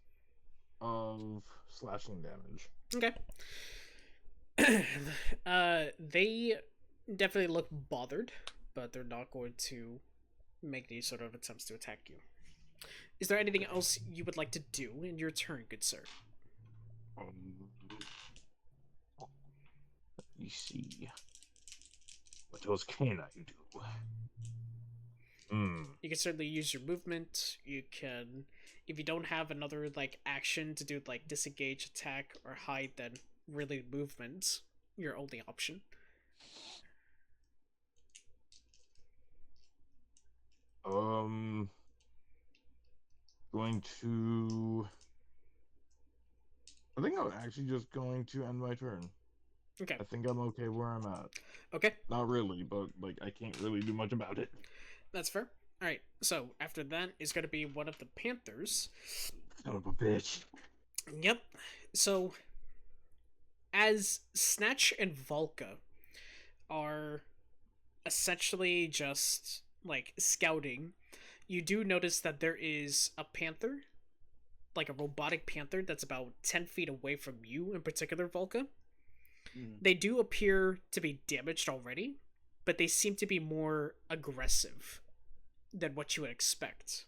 of slashing damage. Okay. They definitely look bothered, but they're not going to make any sort of attempts to attack you. Is there anything else you would like to do in your turn, good sir? Let me see. What else can I do? You can certainly use your movement. You can, if you don't have another like action to do like disengage, attack, or hide, then really movement your only option. Going to. I think I'm actually just going to end my turn. Okay. I think I'm okay where I'm at. Okay. Not really, but like I can't really do much about it. That's fair. Alright, so after that is going to be one of the Panthers. Son of a bitch. Yep. So, as Snatch and Valka are essentially just, like, scouting, you do notice that there is a panther, like a robotic panther that's about 10 feet away from you, in particular, Valka. They do appear to be damaged already, but they seem to be more aggressive than what you would expect.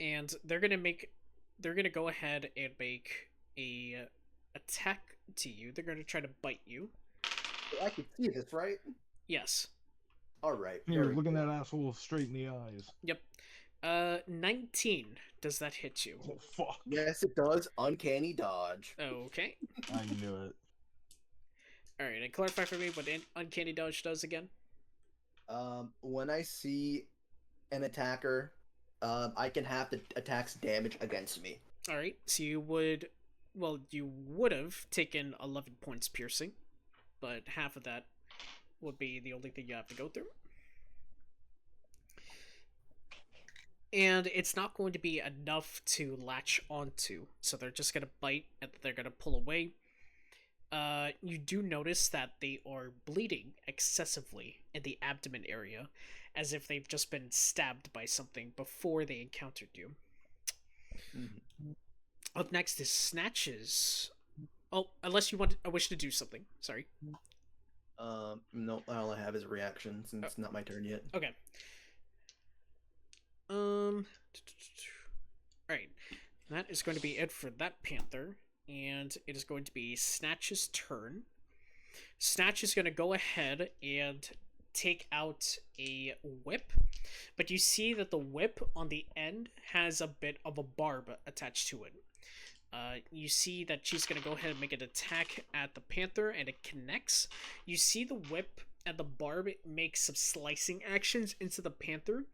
and they're gonna go ahead and make a attack to you. They're gonna try to bite you. I can see this, right? Yes. All right. Here, very looking good. that asshole straight in the eyes. Yep. 19. Does that hit you? Oh, fuck. Yes, it does. Uncanny dodge. Okay. I knew it. Alright, and clarify for me what Uncanny Dodge does again. When I see an attacker, I can have the attack's damage against me. Alright, so you would have taken 11 points piercing, but half of that would be the only thing you have to go through. And it's not going to be enough to latch onto, so they're just going to bite and they're going to pull away. You do notice that they are bleeding excessively in the abdomen area, as if they've just been stabbed by something before they encountered you. Mm-hmm. Up next is Snatches. Oh, unless you wish to do something. Sorry. No, all I have is a reaction since it's not my turn yet. Okay. Alright. That is going to be it for that panther. And it is going to be Snatch's turn. Snatch is going to go ahead and take out a whip. But you see that the whip on the end has a bit of a barb attached to it. You see that she's going to go ahead and make an attack at the panther, and it connects. You see the whip and the barb make some slicing actions into the panther,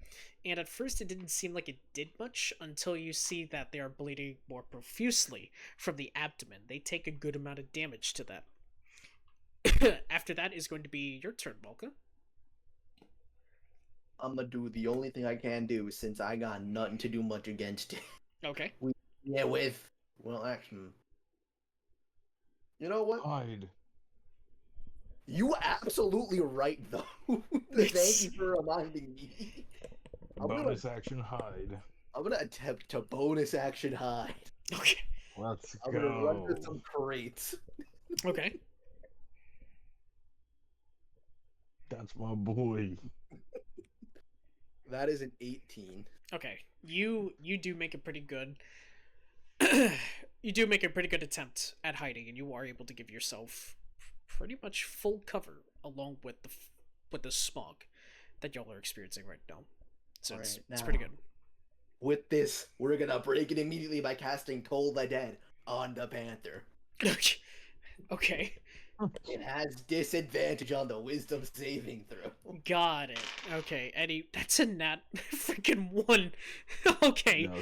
and at first it didn't seem like it did much until you see that they are bleeding more profusely from the abdomen. They take a good amount of damage to that. After that is going to be your turn, Valka. I'm gonna do the only thing I can do since I got nothing to do much against it. Okay. Well, actually, you know what? Hide. You were absolutely right, though. Thank you for reminding me. Bonus action hide. I'm gonna attempt to bonus action hide. Okay. Let's I'm gonna run for go. some crates. Okay. That's my boy. That is an 18. Okay. You do make a pretty good you do make a pretty good attempt at hiding, and you are able to give yourself pretty much full cover along with the smog that y'all are experiencing right now. So it's pretty good. With this, we're gonna break it immediately by casting Toll the Dead on the Panther. Okay. It has disadvantage on the Wisdom saving throw. Got it. Okay, Eddie, that's a nat freaking 1. Okay. No.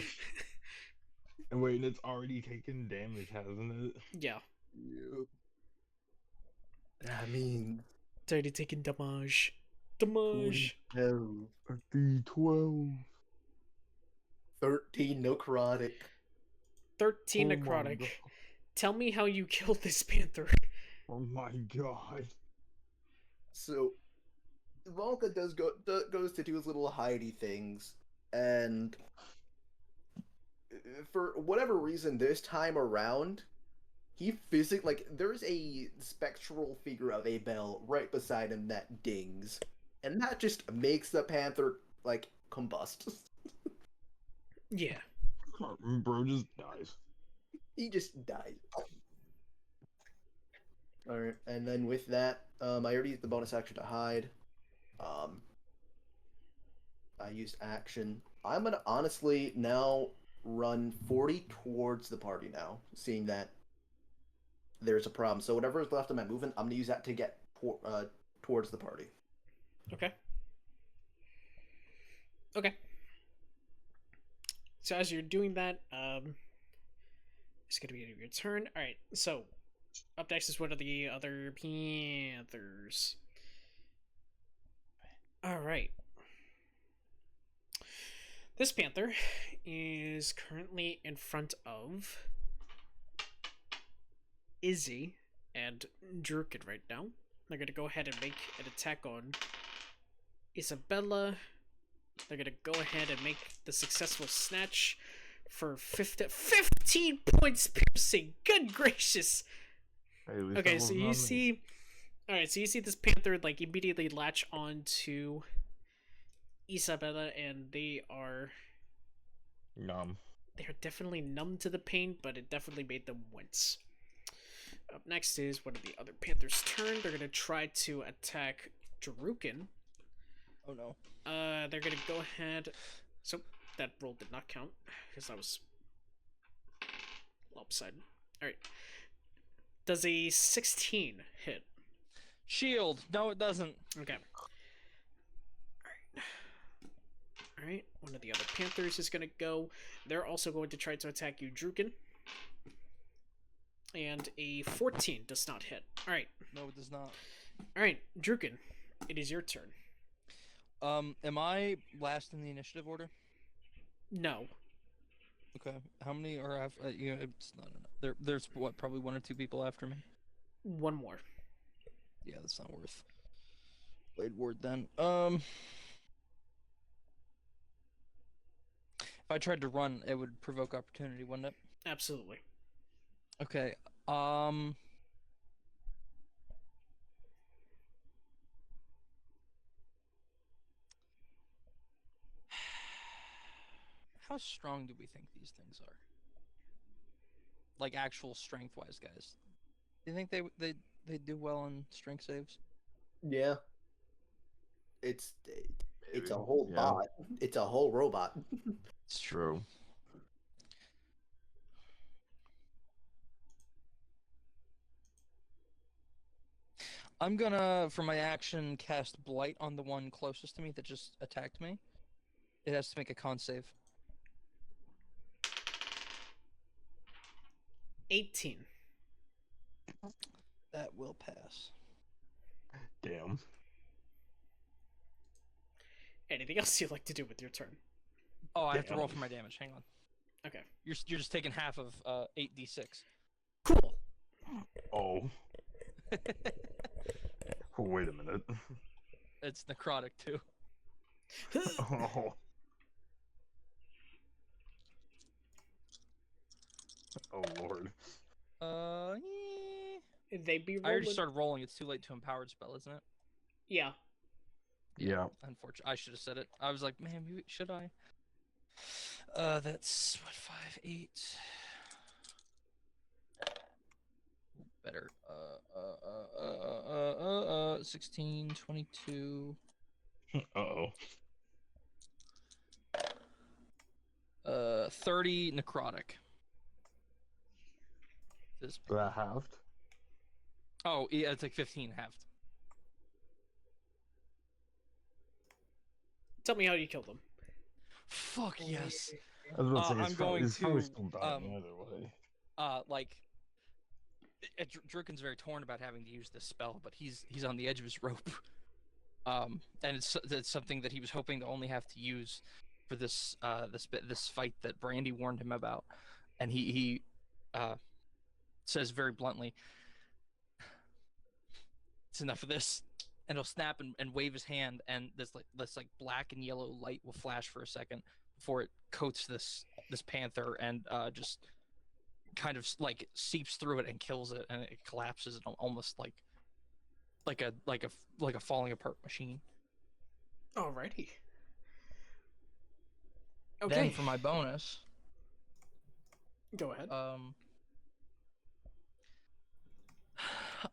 And wait, it's already taken damage, hasn't it? Yeah. That means It's already taken damage. Damage. 12. 13 necrotic. 13 Oh my necrotic. God. Tell me how you killed this panther. Oh my god. So Valka goes to do his little hidey things, and for whatever reason this time around, he physically, there's a spectral figure of a bell right beside him that dings, and that just makes the panther combust. Yeah. Bro just dies. He just dies. Alright, and then with that, I already used the bonus action to hide. I used action. I'm gonna honestly now run 40 towards the party now, seeing that there's a problem. So whatever is left of my movement, I'm gonna use that to get towards the party. Okay. Okay. So as you're doing that, it's gonna be your turn. Alright, so up next is one of the other panthers. Alright. This panther is currently in front of Izzy and Drukin right now. They're gonna go ahead and make an attack on Isabela. They're gonna go ahead and make the successful snatch for 15 points piercing. Good gracious! Hey, at least Okay, that so wasn't you on me. see... Alright, so you see this panther, immediately latch on to Isabela, and they are Numb. They're definitely numb to the pain, but it definitely made them wince. Up next is one of the other Panthers' turn. They're gonna try to attack Drukin. Oh no. They're gonna go ahead. So that roll did not count because that was lopsided. All right. Does a 16 hit? Shield. No, it doesn't. Okay. Alright, one of the other Panthers is gonna go. They're also going to try to attack you, Drukin. And a 14 does not hit. Alright. No, it does not. Alright, Drukin, it is your turn. Am I last in the initiative order? No. Okay. How many are after? It's not enough. There's what, probably one or two people after me. One more. Yeah, that's not worth. Blade Ward then. If I tried to run, it would provoke opportunity, wouldn't it? Absolutely. Okay. How strong do we think these things are? Like actual strength-wise, guys. Do you think they do well on strength saves? Yeah. It's a Maybe. whole Yeah. bot. It's a whole robot. It's true. I'm gonna, for my action, cast Blight on the one closest to me that just attacked me. It has to make a con save. 18. That will pass. Damn. Anything else you'd like to do with your turn? Oh, I have to Damn. roll for my damage. Hang on. Okay. You're just taking half of 8d6. Cool. Oh. Wait a minute. It's necrotic too. Oh. Oh lord. If they be I already rolling... started rolling. It's too late to empowered spell, isn't it? Yeah. Yeah. Unfortunately, I should have said it. I was like, man, maybe, should I? That's what, 5, 8. Better. 16, 22. Uh-oh. 30 necrotic. This. That halved? Oh, yeah, it's like 15 halved. Tell me how you killed them. Fuck yes. I was about to say, I'm it's probably, going it's probably to, still dying either way. Like, Drukin's very torn about having to use this spell, but he's on the edge of his rope. And it's something that he was hoping to only have to use for this fight that Brandy warned him about, and he says very bluntly, "It's enough of this," and he'll snap and wave his hand, and this black and yellow light will flash for a second before it coats this panther and just kind of like seeps through it and kills it, and it collapses almost like a falling apart machine. Alrighty. Okay. Then for my bonus, Go ahead.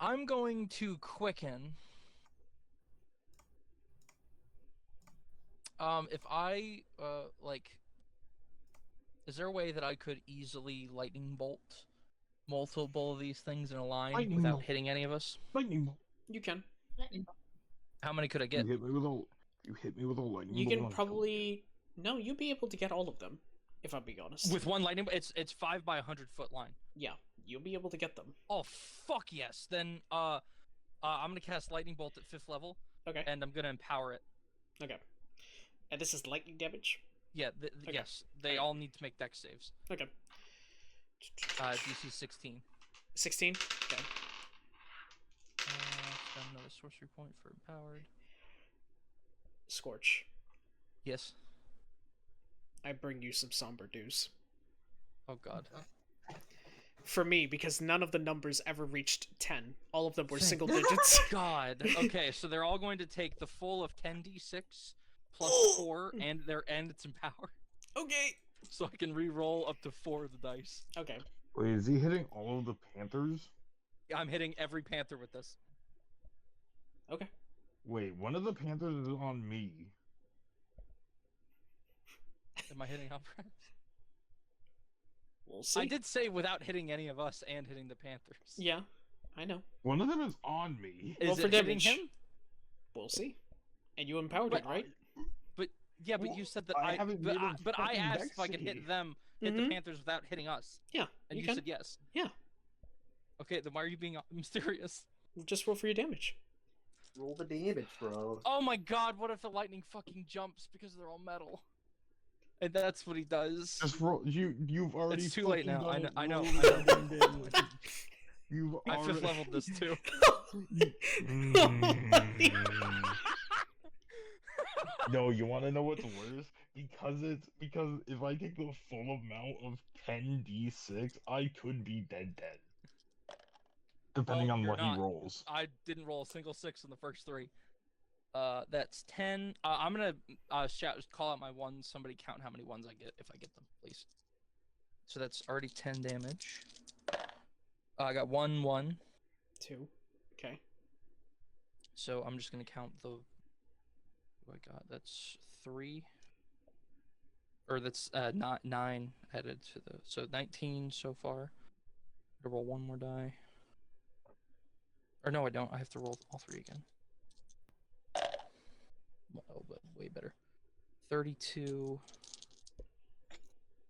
I'm going to quicken. If I is there a way that I could easily lightning bolt multiple of these things in a line Lightning without bolt. hitting any of us? Lightning bolt. You can. How many could I You get? hit me with a lightning You bolt. can and- probably... No, you'll be able to get all of them, if I'm being honest. With one lightning, it's 5 by 100 foot line. Yeah, you'll be able to get them. Oh fuck yes! Then I'm gonna cast lightning bolt at 5th level, Okay. and I'm gonna empower it. Okay. And this is lightning damage? Yeah, Okay. yes, they Alright. all need to make dex saves. Okay. DC 16. 16? Okay. Spend another sorcery point for empowered. Scorch. Yes. I bring you some somber news. Oh god. For me, because none of the numbers ever reached 10. All of them were Thank single digits. God. Okay, so they're all going to take the full of 10d6 plus 4, and it's empowered. Okay. so I can re-roll up to 4 of the dice. Okay. Wait, is he hitting all of the Panthers? I'm hitting every panther with this. Okay. Wait, one of the Panthers is on me. Am I hitting Alvrarz? We'll see. I did say without hitting any of us and hitting the panthers. Yeah, I know. One of them is on me. Is Roll for it hitting damage. him? We'll see. And you empowered But- it, right? Yeah, but Well, you said that I haven't made a but I fucking asked dex if I could hit save. them, hit Mhm. the panthers without hitting us, Yeah, and you can. said yes. Yeah. Okay, then why are you being mysterious? Just roll for your damage. Roll the damage, bro. Oh my god, what if the lightning fucking jumps because they're all metal? And that's what he does. Just roll. You've already. It's too late now. fucking I know. done I it. know. Roll the damage. You've I already. fifth leveled this too. No, you want to know what's worse? Because if I take the full amount of 10d6, I could be dead. Depending Well, on you're what not. he rolls. I didn't roll a single 6 in the first 3. That's 10. I'm gonna call out my ones. Somebody count how many ones I get if I get them, please. So that's already 10 damage. I got 1. 2. Okay. So I'm just gonna count the. What I got? That's 3. Or that's not 9 added to the. So 19 so far. To roll one more die. Or no, I don't. I have to roll all 3 again. Oh, but way better. 32.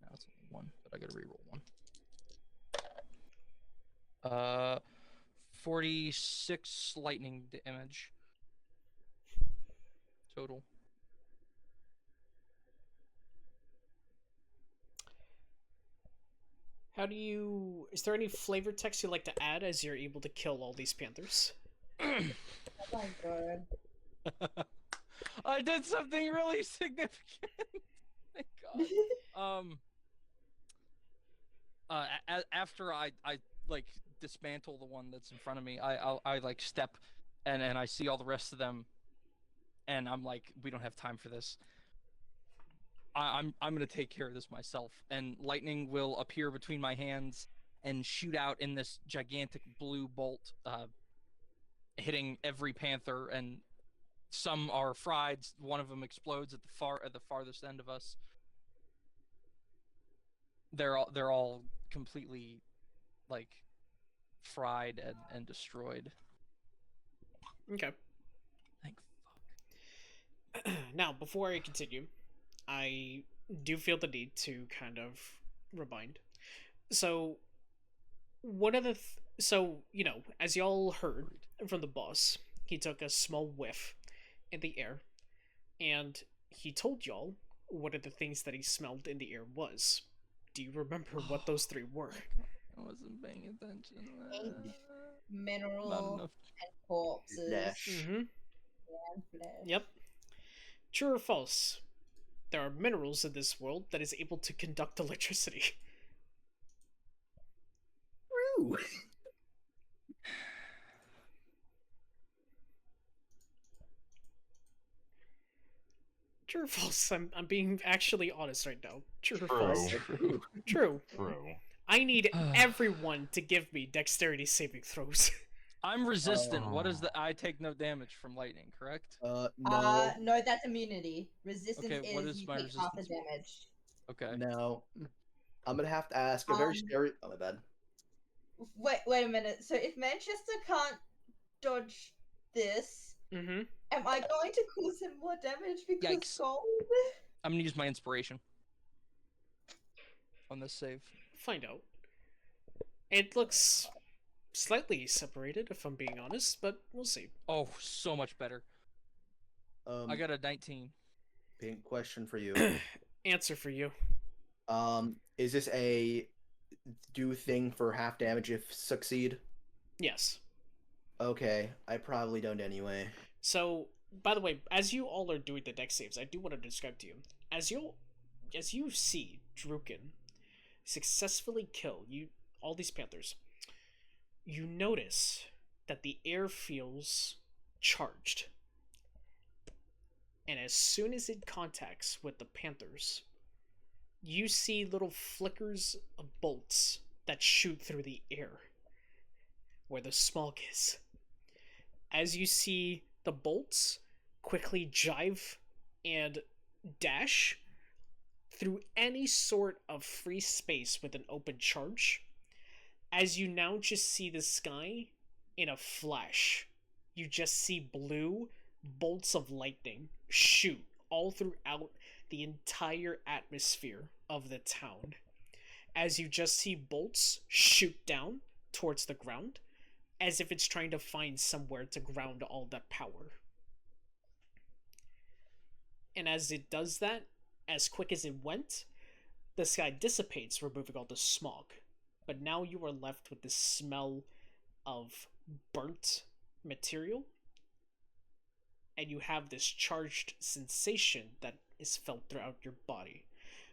Now it's only 1, but I gotta reroll 1. 46 lightning damage total. How do you... Is there any flavor text you'd like to add as you're able to kill all these panthers? Oh my god. I did something really significant. Thank God. After I like dismantle the one that's in front of me, I like step, and I see all the rest of them, and I'm like, we don't have time for this. I'm gonna take care of this myself, and lightning will appear between my hands and shoot out in this gigantic blue bolt, hitting every panther, and some are fried. One of them explodes at the farthest end of us. They're all completely like fried and destroyed. Okay. Thank fuck. Now, before I continue, I do feel the need to kind of remind. So, one of the... So, as y'all heard from the boss, he took a small whiff in the air, and he told y'all one of the things that he smelled in the air was. Do you remember what those 3 were? I wasn't paying attention. Ink, Not mineral, enough. and corpses. Flesh. Mm-hmm. And flesh. Yep. True or false? There are minerals in this world that is able to conduct electricity. True. True or false? I'm being actually honest right now. True or True. false? True. True. True. I need everyone to give me dexterity saving throws. I'm resistant. What is the? I take no damage from lightning, correct? No. No, that's immunity. Resistance Okay, what is is you my take half the resistance? damage. Okay. No. I'm gonna have to ask a very scary. Oh my bad. Wait a minute. So if Manchester can't dodge this, Mm-hmm. am I going to cause him more damage because Yikes. gold? I'm gonna use my inspiration on this save. Find out. It looks slightly separated, if I'm being honest, but we'll see. Oh, so much better. I got a 19. Pink question for you. Answer for you. Is this a do thing for half damage if succeed? Yes. Okay, I probably don't anyway. So, by the way, as you all are doing the dex saves, I do want to describe to you. As you see Drukin successfully kill all these panthers, you notice that the air feels charged. And as soon as it contacts with the panthers, you see little flickers of bolts that shoot through the air where the smog is. As you see the bolts quickly jive and dash through any sort of free space with an open charge, as you now just see the sky in a flash. You just see blue bolts of lightning shoot all throughout the entire atmosphere of the town. As you just see bolts shoot down towards the ground, as if it's trying to find somewhere to ground all that power. And as it does that, as quick as it went, the sky dissipates, removing all the smog. But now you are left with the smell of burnt material, and you have this charged sensation that is felt throughout your body.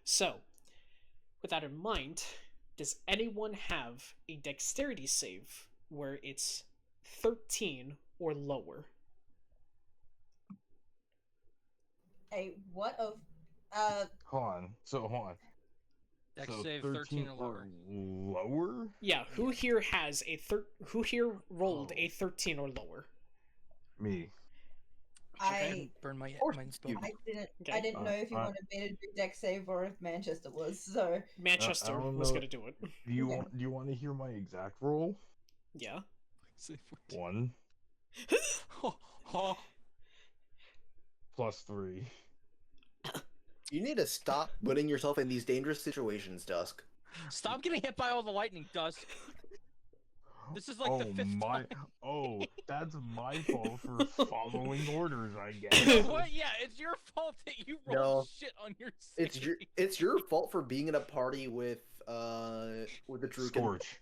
So, with that in mind, does anyone have a dexterity save where it's 13 or lower? Hey, what of Hold on. Dex So save 13 or lower. Lower? Yeah, who here has who here rolled Oh. a 13 or lower? Me. I Burn my course spell. you- I didn't Okay. know if you wanted me to do deck save or if Manchester was, so Manchester don't was know. gonna do it. Do you Okay. want to hear my exact roll? Yeah. Save 14. 1 Oh, plus 3. You need to stop putting yourself in these dangerous situations, Dusk. stop getting hit by all the lightning, Dusk. This is like the fifth time. Oh, that's my fault for following orders, I You guess. know what? Yeah, it's your fault that you roll No. shit on your save. It's your fault for being in a party with the Drukin. Scorch.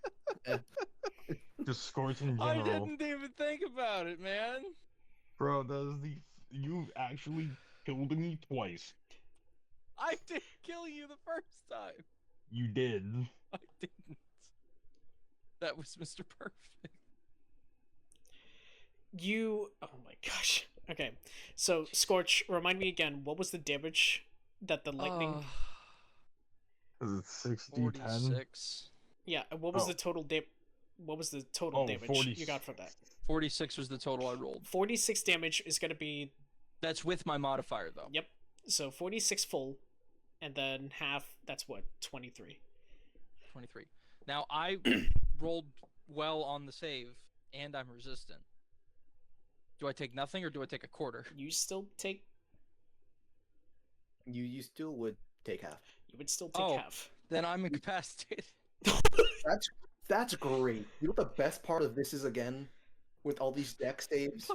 Just Scorch in I general. didn't even think about it, man. Bro, that is you actually killed me twice. I didn't kill you the first time. You did. I didn't. That was Mr. Perfect. Oh my gosh. Okay. So, Scorch, remind me again, what was the damage that the lightning... Is it 60, 10? 46. Yeah, and what was Oh. the total what was the total damage 40. you got from that? 46 was the total I rolled. 46 damage is going to be... That's with my modifier, though. Yep. So, 46 full, and then half, that's what, 23. 23. Now, I rolled well on the save, and I'm resistant. Do I take nothing, or do I take a quarter? You still take... You still would take half. You would still take Oh. half. Then I'm incapacitated. That's great. You know what the best part of this is again? With all these deck saves?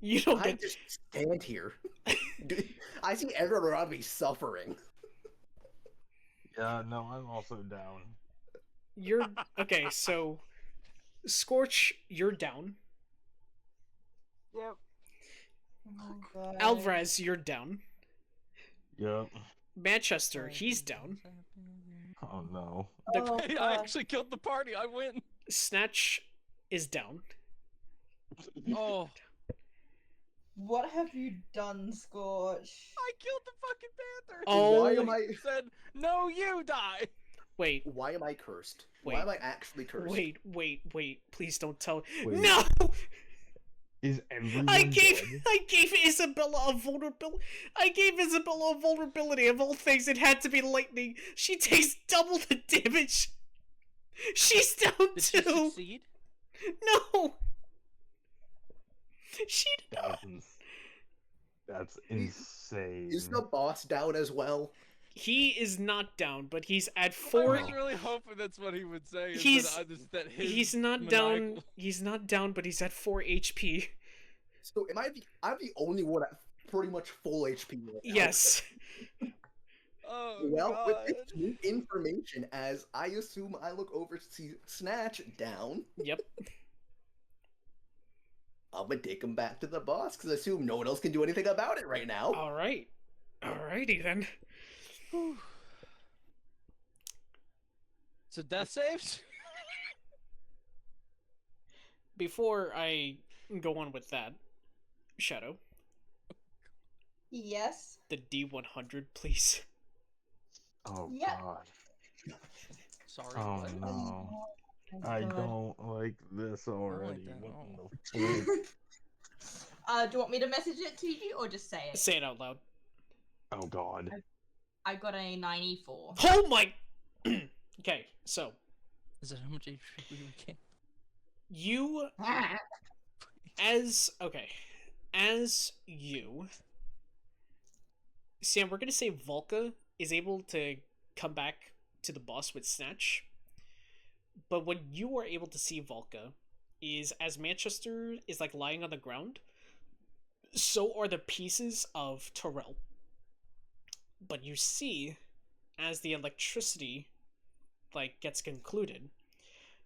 You don't I get... just stand here. Dude, I see everyone around me suffering. Yeah, no, I'm also down. You're... Okay, so... Scorch, you're down. Yep. Oh, God. Alvrarz, you're down. Yep. Manchester, he's down. Oh no. Oh, Hey, I God. actually killed the party. I win. Snatch is down. Oh, What have you done, Scorch? I killed the fucking panther. Oh. Why am I Said, no, you die. Wait, why am I cursed? Wait. Why am I actually cursed? wait. Please don't tell... Wait. No! Is everyone I gave dead? Isabela a vulnerability. I gave Isabela a vulnerability. Of all things, it had to be lightning. She takes double the damage. She's down Did she too. succeed? No. She did not. That's insane. Is the boss down as well? He is not down, but he's at I 4. was really hoping that's what he would say. is He's- that his He's not down. maniacal- He's not down, but he's at 4 HP. So I'm the only one at pretty much full HP right now. Yes. Oh, Well, God. with this new information, as I assume I look over to see Snatch down, Yep. I'm gonna take him back to the boss because I assume no one else can do anything about it right now. All right. Alrighty then. Whew. So death saves? Before I go on with that, Shadow, Yes. the D100, please. Oh Yep. god. Sorry. Oh what? no. Oh, I God. don't like this already. that, What oh. the fuck? Do you want me to message it to you or just say it? Say it out loud. Oh god. I got a 94. Oh my. Okay, so Is that how much HP we can? you as you, Sam, we're gonna say Valka is able to come back to the boss with Snatch, but what you are able to see, Valka, is as Manchester is like lying on the ground, so are the pieces of Torrel. But you see, as the electricity like gets concluded,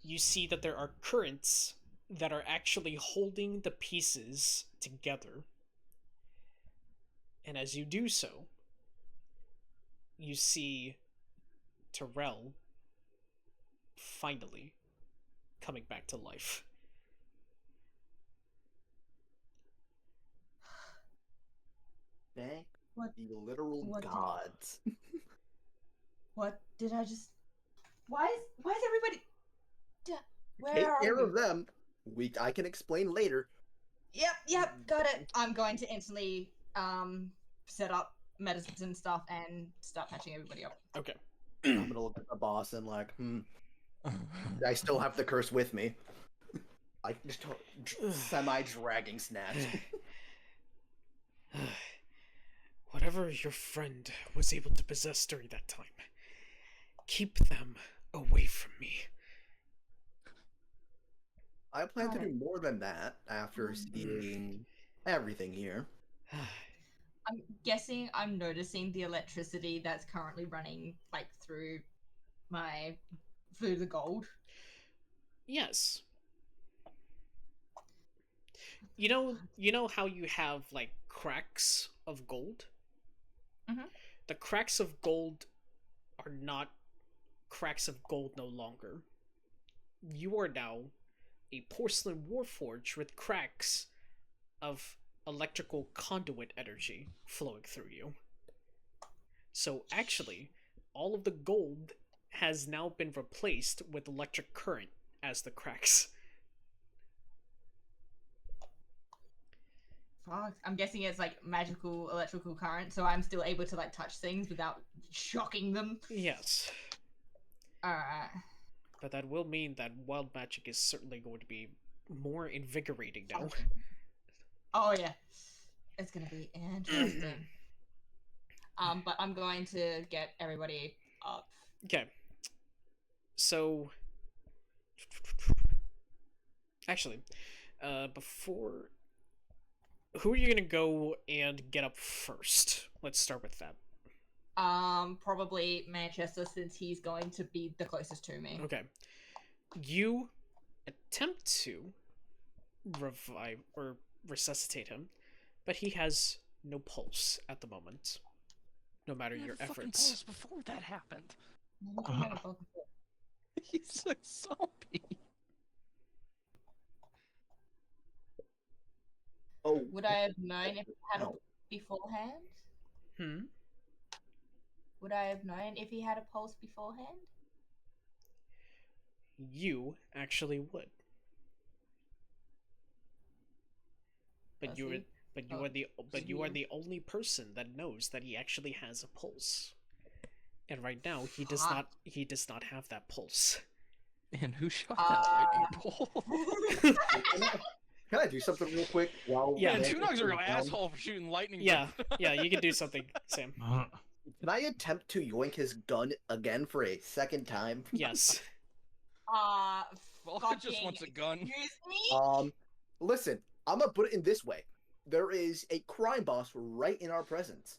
you see that there are currents that are actually holding the pieces together. And as you do so, you see Torrel finally coming back to life. Thank What- the literal what did- gods. What did I just? Why is everybody? Where Take are care we? of them. I can explain later. Yep, got it. I'm going to instantly set up medicine stuff and start patching everybody up. Okay. I'm gonna look at the boss and like, I still have the curse with me. I just semi-dragging snatch. Whatever your friend was able to possess during that time, keep them away from me. I plan to do more than that after seeing everything here. I'm guessing I'm noticing the electricity that's currently running like through the gold. Yes. You know how you have like cracks of gold? Mhm. The cracks of gold are not cracks of gold no longer. You are now a porcelain warforge with cracks of electrical conduit energy flowing through you. So actually, all of the gold has now been replaced with electric current as the cracks. Fuck. I'm guessing it's like magical electrical current, so I'm still able to like touch things without shocking them. Yes. Alright. But that will mean that wild magic is certainly going to be more invigorating now. Oh yeah. It's gonna be interesting. But I'm going to get everybody up. Okay. So actually, before who are you gonna go and get up first? Let's start with that. Probably Manchester, since he's going to be the closest to me. Okay. You attempt to revive or resuscitate him, but he has no pulse at the moment. No matter your efforts. Pulse before that happened. Oh, He's a zombie. Oh, would I have known if he had a no. beforehand? Hmm? Would I have known if he had a pulse beforehand? You actually would. But Does you he? are you are the only person that knows that he actually has a pulse. And right now he does not have that pulse. And who shot that lightning bolt? Can I do something real quick? While Yeah. Man, Manchester's Tuunak's a real down? asshole for shooting lightning Yeah, bolts. yeah, you can do something, Sam. Can I attempt to yoink his gun again for a second time? Yes. Valka just wants a gun. Excuse me? Listen, I'm gonna put it in this way. There is a crime boss right in our presence.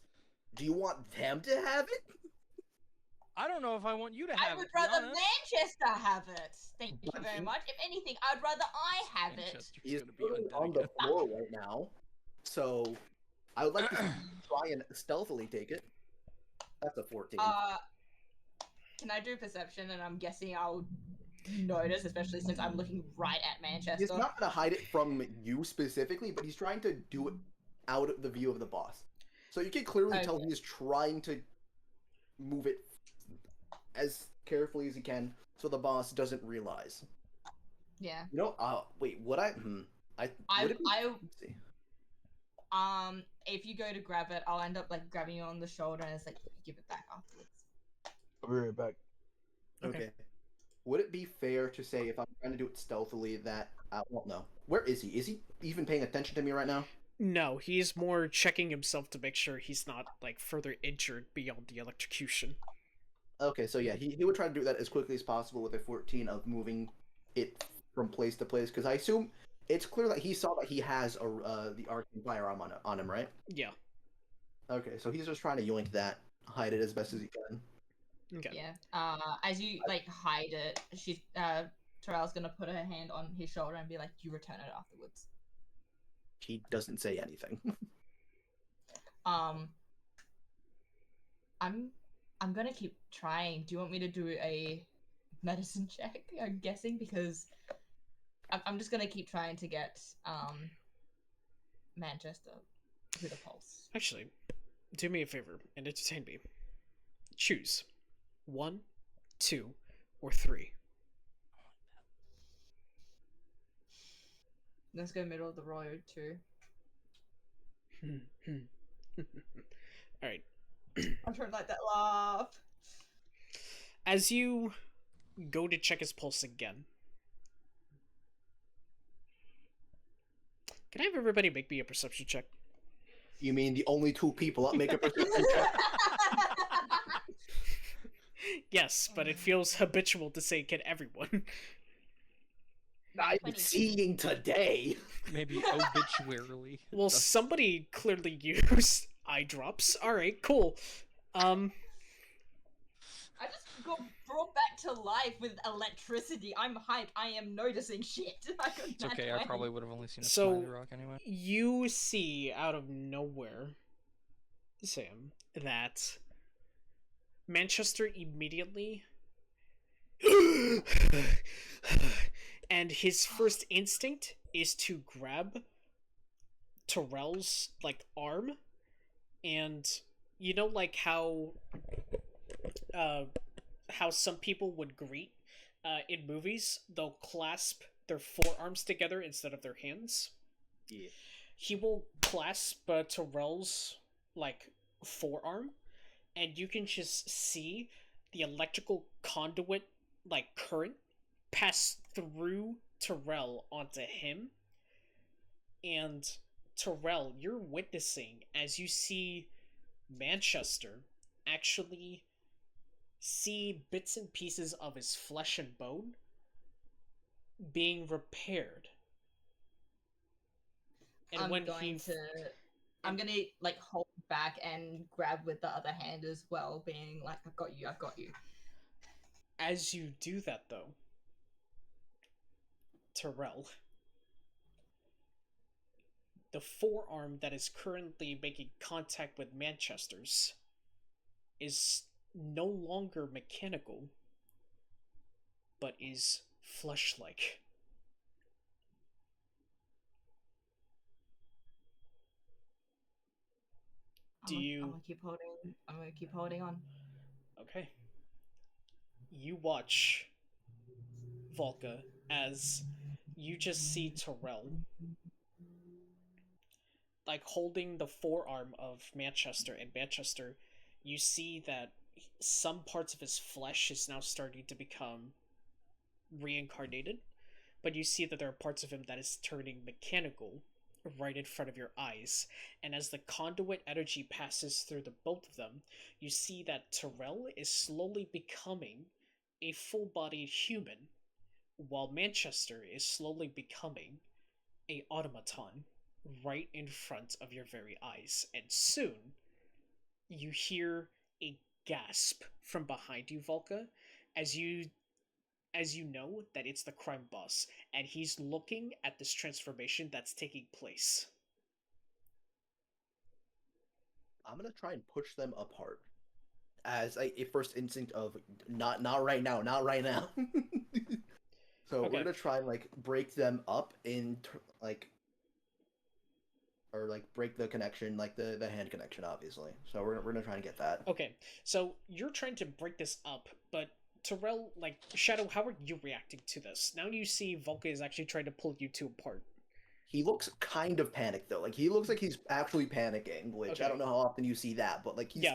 Do you want them to have it? I don't know if I want you to I have would it. to be rather honest. Manchester have it. Thank you very much. If anything, I'd rather I have it. Manchester's He's gonna be literally undead on the again. floor right now. So, I would like to try and stealthily take it. That's a 14. Can I do perception? And I'm guessing I'll notice, especially since I'm looking right at Manchester. He's not gonna hide it from you specifically, but he's trying to do it out of the view of the boss. So you can clearly tell Okay. he is trying to move it as carefully as he can so the boss doesn't realize. Yeah. You know, wait, would I? Would it be... let's see. If you go to grab it, I'll end up like grabbing you on the shoulder and it's like give it back afterwards. I'll be right back. Okay. Would it be fair to say, if I'm trying to do it stealthily, that well, no. Where is he? Is he even paying attention to me right now? No, he's more checking himself to make sure he's not like further injured beyond the electrocution. Okay, so yeah, he would try to do that as quickly as possible with a 14 of moving it from place to place, because I assume it's clear that he saw that he has the arcane firearm on him, right? Yeah. Okay, so he's just trying to yoink that, hide it as best as he can. Okay. Yeah. As you like hide it, she's Torrel's gonna put her hand on his shoulder and be like, "You return it afterwards." He doesn't say anything. I'm gonna keep trying. Do you want me to do a medicine check? I'm guessing because I'm just gonna keep trying to get Manchester with a pulse. Actually, do me a favor and entertain me. Choose 1, 2, or 3. Let's go middle of the road too. All right. I'm trying to like that laugh. As you go to check his pulse again, can I have everybody make me a perception check? You mean the only two people that make a perception check? Yes, but it feels habitual to say, can everyone? I'm 20. seeing today. Maybe obituarily. Well, somebody clearly used eye drops. Alright, cool. I just got brought back to life with electricity. I'm hyped. I am noticing shit. It's okay, I probably would have only seen a So- smiley rock anyway. You see out of nowhere, Sam, that Manchester immediately and his first instinct is to grab Torrel's like arm, and you know like how some people would greet in movies, they'll clasp their forearms together instead of their hands. Yeah. He will clasp Torrel's like forearm, and you can just see the electrical conduit like current pass through Torrel onto him. And Torrel, you're witnessing as you see Manchester actually see bits and pieces of his flesh and bone being repaired. And I'm when going he to. I'm gonna like hold back and grab with the other hand as well, being like, "I've got you. I've got you." As you do that, though, Torrel, the forearm that is currently making contact with Manchester's is no longer mechanical, but is flesh-like. I'm gonna keep holding. I'm gonna keep holding on. Okay. You watch Valka as you just see Torrel like holding the forearm of Manchester, and Manchester, you see that some parts of his flesh is now starting to become reincarnated, but you see that there are parts of him that is turning mechanical right in front of your eyes. And as the conduit energy passes through the both of them, you see that Torrel is slowly becoming a full-bodied human, while Manchester is slowly becoming a automaton right in front of your very eyes. And soon, you hear a gasp from behind you, Valka, as you know that it's the crime boss, and he's looking at this transformation that's taking place. I'm gonna try and push them apart as a first instinct of not right now, not right now. So Okay. we're gonna try and like break them up in like or like break the connection, like the hand connection, obviously. So we're gonna try and get that. Okay, so you're trying to break this up, but Torrel, like, Shadow, how are you reacting to this? Now you see Valka is actually trying to pull you two apart. He looks kind of panicked though. Like he looks like he's actually panicking, which Okay. I don't know how often you see that, but like he's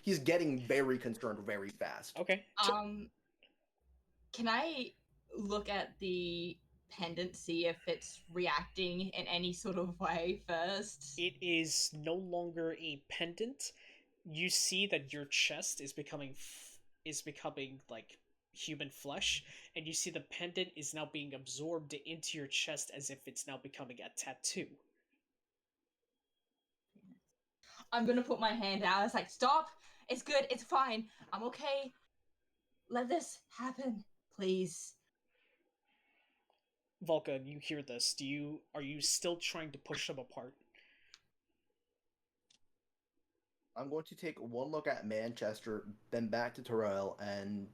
he's getting very concerned very fast. Okay. Can I look at the pendant, see if it's reacting in any sort of way first? It is no longer a pendant. You see that your chest is becoming like human flesh, and you see the pendant is now being absorbed into your chest as if it's now becoming a tattoo. I'm gonna put my hand out. It's like, stop! It's good. It's fine. I'm okay. Let this happen, please. Valka, you hear this. Are you still trying to push them apart? I'm going to take one look at Manchester, then back to Torrel, and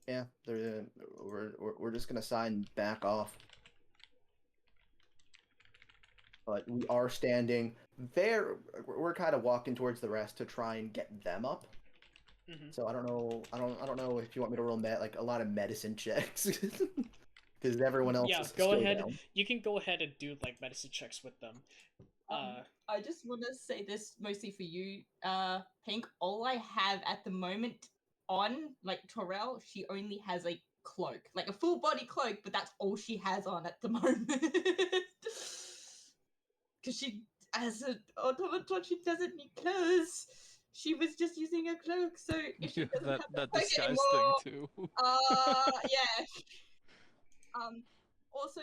yeah, we're just gonna sign back off. But we are standing there. We're kind of walking towards the rest to try and get them up. Mm-hmm. So I don't know if you want me to roll like a lot of medicine checks. Because everyone else is go still ahead. down. You can go ahead and do like medicine checks with them. I just want to say this mostly for you, Pink. All I have at the moment on, like, Torrel, she only has a cloak, like a full body cloak, but that's all she has on at the moment. Because she, as an automaton, she doesn't need clothes. She was just using a cloak, so if she doesn't have that cloak disguise anymore, thing too. yeah. Also,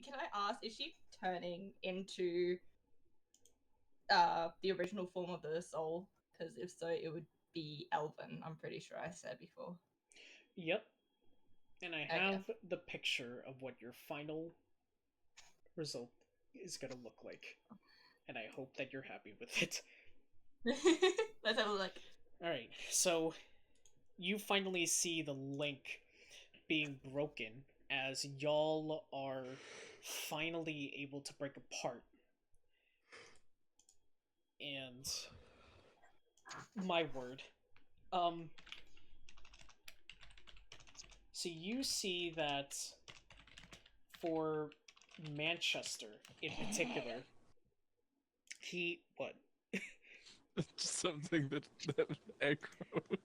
can I ask, is she turning into the original form of the soul? Because if so, it would be Elven, I'm pretty sure I said before. Yep. And I have the picture of what your final result is gonna look like. And I hope that you're happy with it. Let's have a look. Alright, so you finally see the link being broken as y'all are finally able to break apart. And my word. So you see that for Manchester in particular, what? Just something that echoed.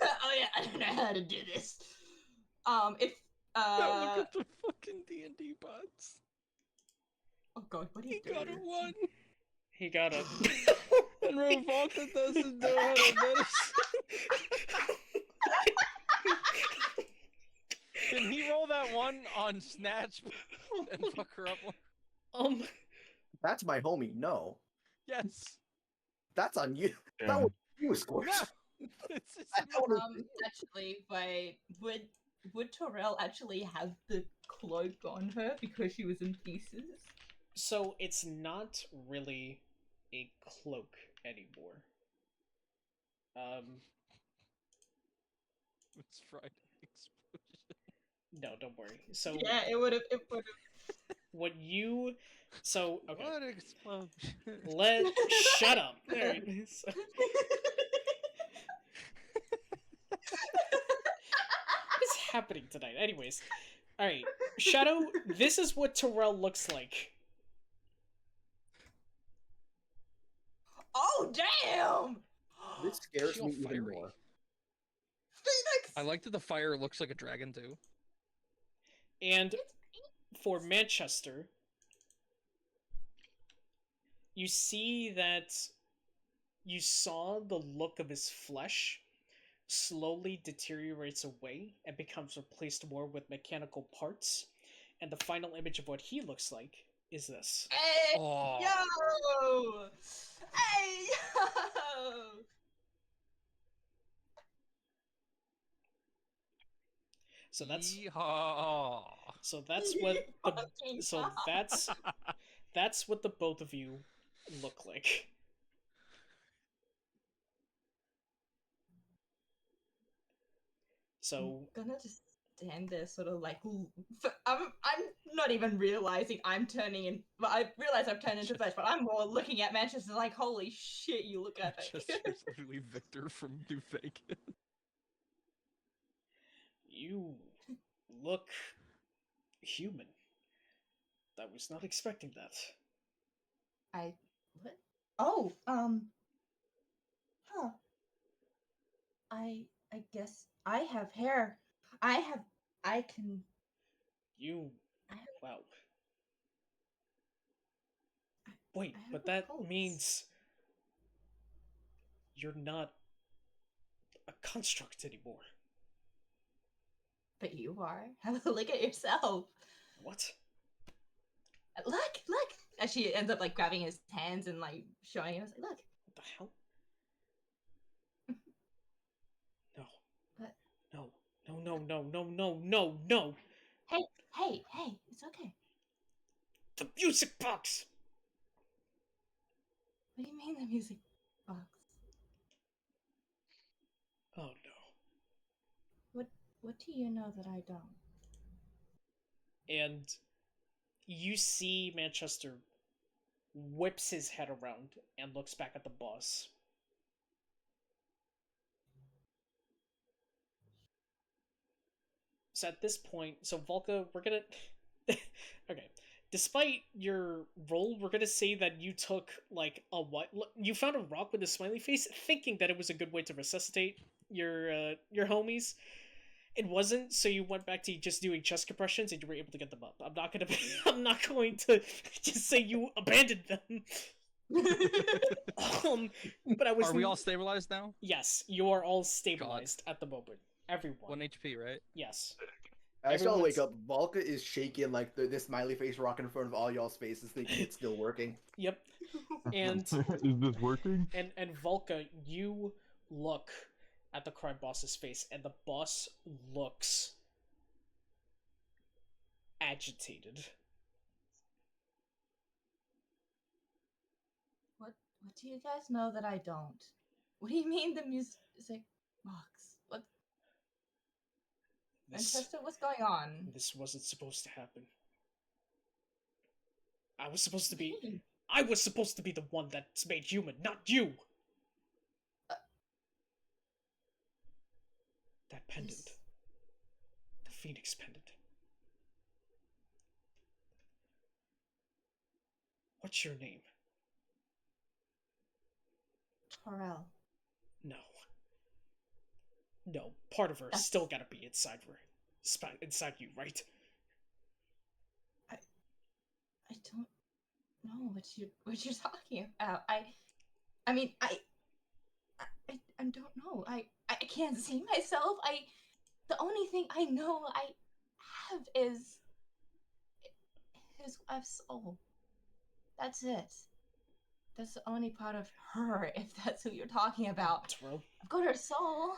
Oh yeah, I don't know how to do this. If Look at the fucking D&D bots. oh god, what do you do? He got a 1. He got it. And Revolta doesn't know how to medicine. Can he roll that 1 on Snatch and fuck her up? That's my homie. No, Yes. that's on you. Yeah. That was you, Scorch. No. Actually, wait, would Torrel actually have the cloak on her because she was in pieces? So it's not really a cloak anymore. It's Friday explosion. No, don't worry. So Yeah, it would have. what you so okay. What explosion? Shut up. There it is. What's happening tonight? Anyways. Alright. Shadow, this is what Torrel looks like. Oh damn! This scares Feel me even fiery. more. Phoenix! I like that the fire looks like a dragon too. And for Manchester, you see that you saw the look of his flesh slowly deteriorates away and becomes replaced more with mechanical parts. And the final image of what he looks like is this. Hey, Oh. yo! Hey, yo! So that's Yeehaw. so that's what the Fucking so that's what the both of you look like. So I'm gonna just stand there, sort of like. I'm not even realizing I'm turning in. Well, I realize I've turned into flesh, but I'm more looking at Manchester like, holy shit, you look at me. Manchester's literally Victor from New Vegas. you look human. I was not expecting that. What? Oh, huh. I guess I have hair. I can. You, I have, wow. I- Wait, I have but a that pulse. means you're not a construct anymore. But you are. Have a look at yourself. What? Look. And she ends up like grabbing his hands and like showing him. I was like, look. What the hell? No. What? No. Hey, it's okay. The music box! What do you mean the music box? Oh no. What do you know that I don't? And you see Manchester whips his head around and looks back at the boss. So at this point, so Valka, we're gonna... okay. Despite your roll, we're gonna say that you took, like, a what? You found a rock with a smiley face, thinking that it was a good way to resuscitate your homies. It wasn't, so you went back to just doing chest compressions and you were able to get them up. I'm not going to just say you abandoned them. But I was. Are we all stabilized now? Yes, you are all stabilized at the moment. Everyone. 1 HP, right? Yes. I still wake Everyone's- up. Valka is shaking like this smiley face rock in front of all y'all's faces, thinking it's still working. Yep. And Is this working? and Valka, you look at the crime boss's face, and the boss looks agitated. What do you guys know that I don't? What do you mean the music box? What? Manchester, what's going on? This wasn't supposed to happen. I was supposed to be the one that's made human, not you. That pendant. This- The Phoenix pendant. What's your name? Torrel. No. No, part of her That's- still gotta be inside her. Inside you, right? I don't know what you're talking about. I mean, I don't know. I can't see myself. The only thing I know I have is his wife's soul. That's it. That's the only part of her, if that's who you're talking about. Torrel, I've got her soul.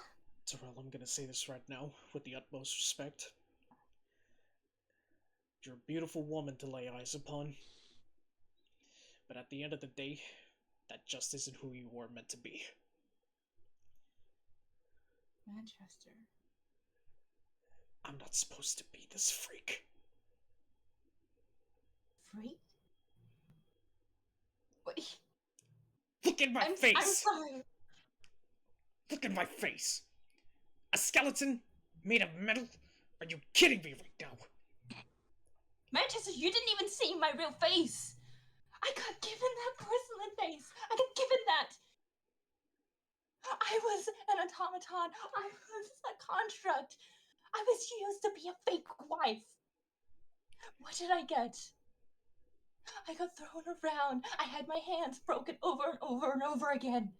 I'm gonna say this right now with the utmost respect. You're a beautiful woman to lay eyes upon. But at the end of the day, that just isn't who you were meant to be. Manchester. I'm not supposed to be this freak. Freak? What? Look at my I'm face! sorry. Look at my face! A skeleton made of metal? Are you kidding me right now? Manchester, you didn't even see my real face. I got given that porcelain face. I got given that. I was an automaton. I was a construct. I was used to be a fake wife. What did I get? I got thrown around. I had my hands broken over and over and over again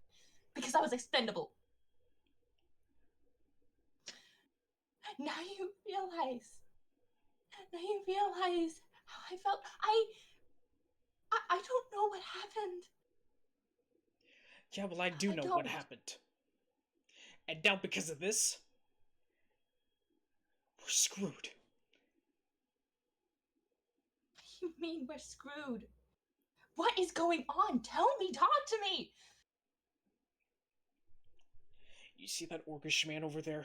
because I was expendable. Now you realize how I felt. I don't know what happened. Yeah, well, I do I know don't. what happened. And now because of this, we're screwed. What do you mean we're screwed? What is going on? Tell me, talk to me. You see that orcish man over there?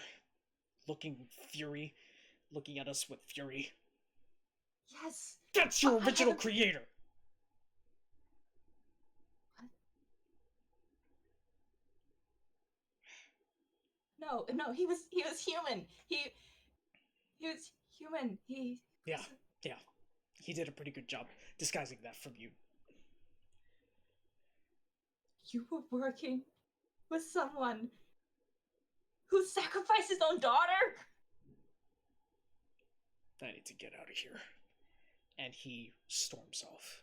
looking fury, looking at us with fury. Yes. That's your I original haven't- creator. No, he was human. He was human. Yeah, yeah. He did a pretty good job disguising that from you. You were working with someone who sacrificed his own daughter? I need to get out of here. And he storms off.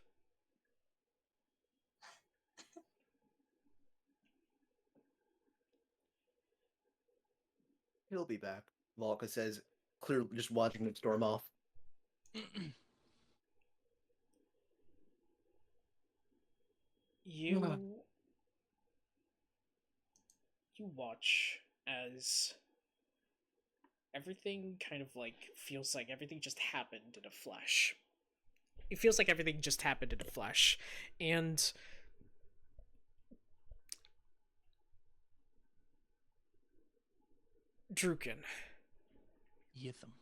He'll be back. Valka says, clearly just watching him storm off. You watch as everything kind of like feels like everything just happened in a flash. It feels like everything just happened in a flash. And Drukin. Yitham.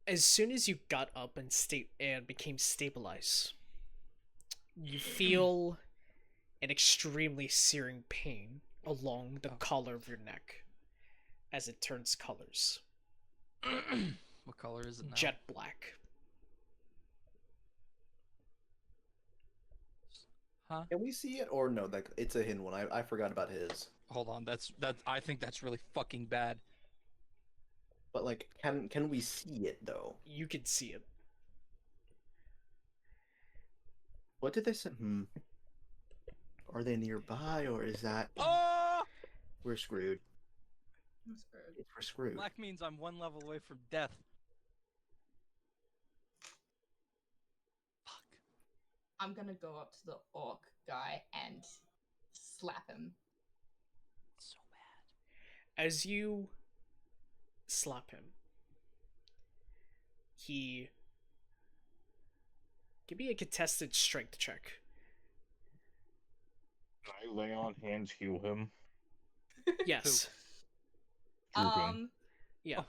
As soon as you got up and became stabilized, you feel an extremely searing pain along the collar of your neck as it turns colors. What color is it now? Jet black. Huh? Can we see it or no? Like it's a hidden one. I forgot about his. Hold on, that's I think that's really fucking bad. But like, can we see it though? You can see it. What did they say? Are they nearby or is that? Oh! We're screwed. I'm screwed. We're screwed. Black means I'm one level away from death. Fuck. I'm gonna go up to the orc guy and slap him. So bad. As you slap him, he... Give me a contested strength check. Can I lay on hands, heal him? Yes. Drukin. Yeah.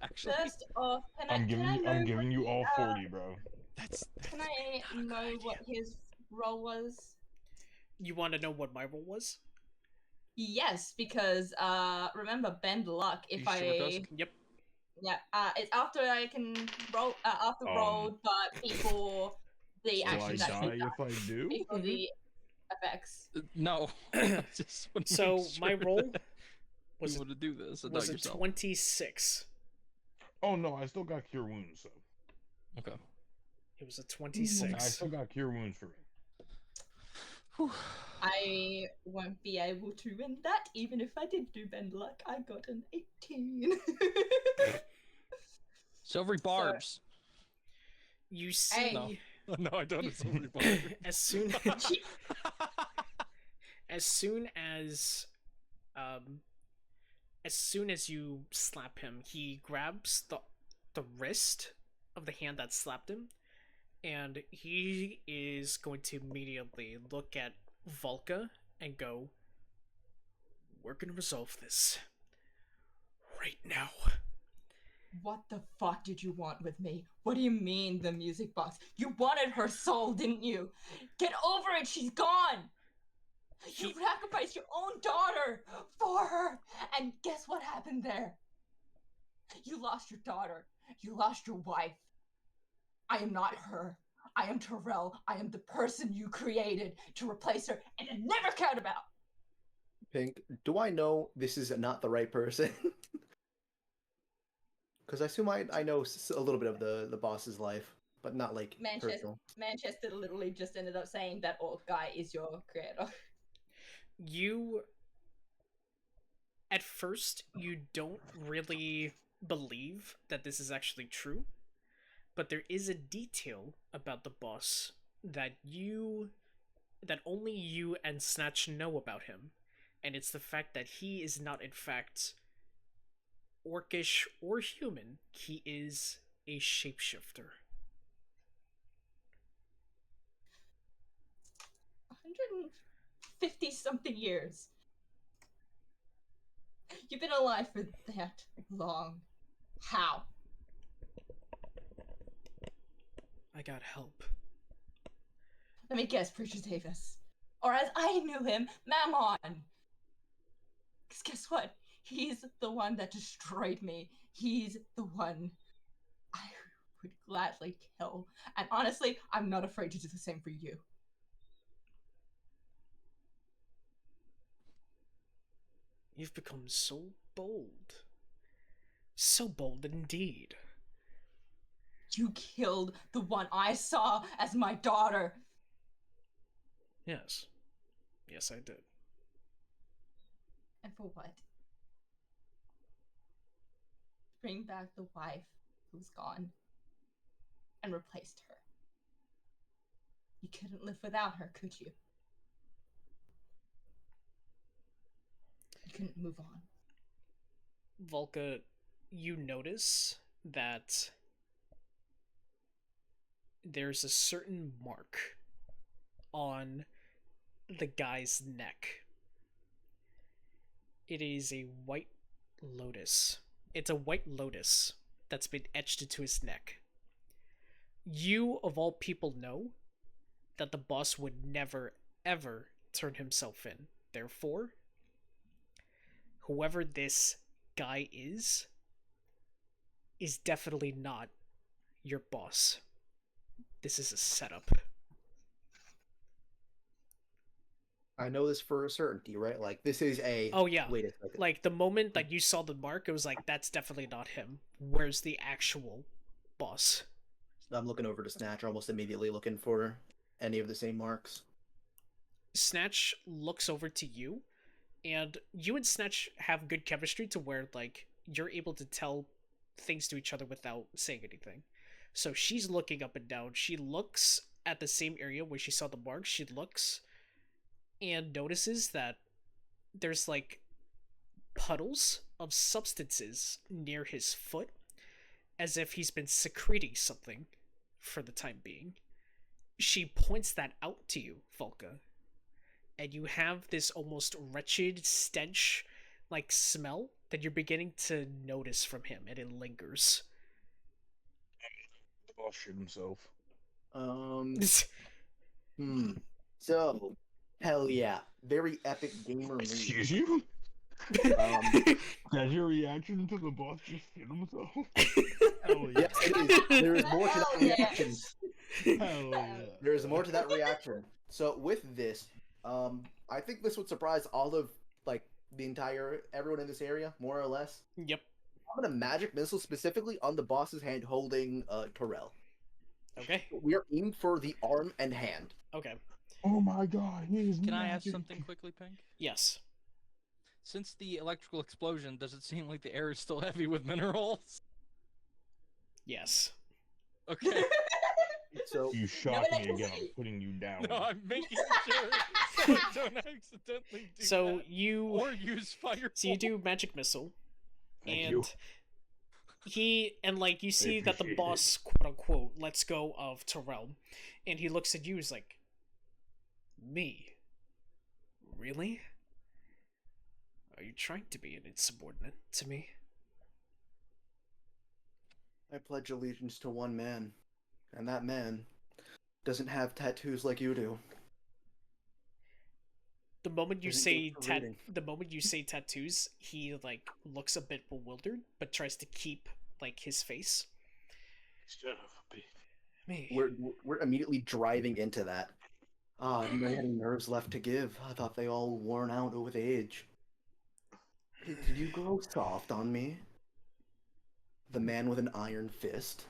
Actually, First off, I'm giving you all 40, bro. that's Can I know what his role was? You want to know what my role was? Yes, because remember bend luck. If You sure, Dusk? Yep. yeah, it's after I can roll after rolled, but before the Will I action die actually if I do? before the effects. No. Just wanna So make my sure role that was you want to do this. was a yourself. 26. Oh no, I still got cure wounds, so Okay. It was a I 26. still got cure wounds for me. Whew. I won't be able to win that, even if I did do bend luck. I got an 18. Silvery barbs. You see, No. No, I don't have silvery barbs. as soon as soon as you slap him, he grabs the wrist of the hand that slapped him, and he is going to immediately look at Valka and go, "We're gonna resolve this right now." What the fuck did you want with me? What do you mean, the music box? You wanted her soul, didn't you? Get over it, she's gone! You He- sacrificed your own daughter for her! And guess what happened there? You lost your daughter. You lost your wife. I am not her. I am Torrel. I am the person you created to replace her and I never cared about! Pink, do I know this is not the right person? Because I assume I know a little bit of the boss's life, but not like personal. Manchester literally just ended up saying that orc guy is your creator. You, at first, you don't really believe that this is actually true, but there is a detail about the boss that only you and Snatch know about him, and it's the fact that he is not in fact orcish or human. He is a shapeshifter. 140 50-something years. You've been alive for that long. How? I got help. Let me guess, Preacher Davis. Or as I knew him, Mammon. Because guess what? He's the one that destroyed me. He's the one I would gladly kill. And honestly, I'm not afraid to do the same for you. You've become so bold. So bold indeed. You killed the one I saw as my daughter. Yes. Yes, I did. And for what? Bring back the wife who's gone and replaced her. You couldn't live without her, could you? You couldn't move on. Valka, you notice that there's a certain mark on the guy's neck. It is a white lotus. It's a white lotus that's been etched into his neck. You, of all people, know that the boss would never, ever turn himself in. Therefore, whoever this guy is definitely not your boss. This is a setup. I know this for a certainty, right? Like, this is a... Oh yeah. Wait a second. Like, the moment that you saw the mark, it was like, that's definitely not him. Where's the actual boss? I'm looking over to Snatch, almost immediately looking for any of the same marks. Snatch looks over to you, and you and Snatch have good chemistry to where, like, you're able to tell things to each other without saying anything. So she's looking up and down. She looks at the same area where she saw the marks. She looks and notices that there's, like, puddles of substances near his foot, as if he's been secreting something for the time being. She points that out to you, Valka, and you have this almost wretched stench, like, smell that you're beginning to notice from him, and it lingers. The boss shit himself. So, hell yeah. Very epic gamer move. Excuse you? Um, That's your reaction to the boss just shit himself? Hell yeah. yes, it is. There is more to that Hell reaction. yes. Hell yeah. There is more to that reaction. So with this, I think this would surprise all of, like, everyone in this area, more or less. Yep. I'm gonna magic missile specifically on the boss's hand holding Torrel. Okay. We are aiming for the arm and hand. Okay. Oh my god, he is Can I ask magic. something quickly, Pink? Yes. Since the electrical explosion, does it seem like the air is still heavy with minerals? Yes. Okay. So You shock me again, I'm putting you down. No, I'm making sure so I don't accidentally do So that. you Or use fireball. So you do magic missile, Thank and you. you see that the appreciate boss, quote unquote, lets go of Torrel, and he looks at you. He's like, "Me? Really? Are you trying to be an insubordinate to me?" I pledge allegiance to one man, and that man doesn't have tattoos like you do. The moment you Isn't say good for reading. the moment you say tattoos, he like looks a bit bewildered, but tries to keep like his face. Son of a bitch. Me? We're immediately driving into that. Ah, do I have any nerves left to give? I thought they all worn out with age. Did you grow soft on me? The man with an iron fist.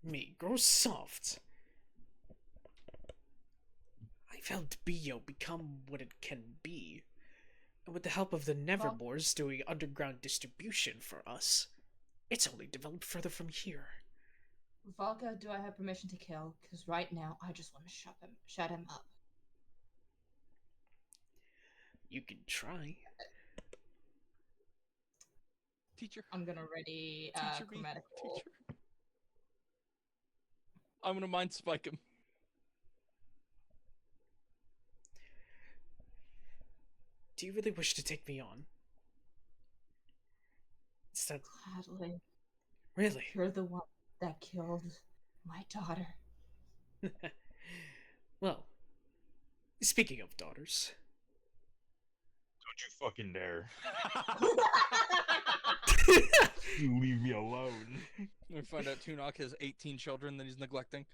Me? Grow soft. I've helped Biyo become what it can be. And with the help of the Nevermores doing underground distribution for us, it's only developed further from here. Valka, do I have permission to kill? Because right now, I just want to shut him up. You can try. Teacher. I'm gonna ready Teacher me. chromatic roll. Teacher. I'm gonna mind spike him. Do you really wish to take me on? Instead, Gladly. really? You're the one that killed my daughter. Well, speaking of daughters, Don't you fucking dare. You leave me alone. We find out Tuunak has 18 children that he's neglecting.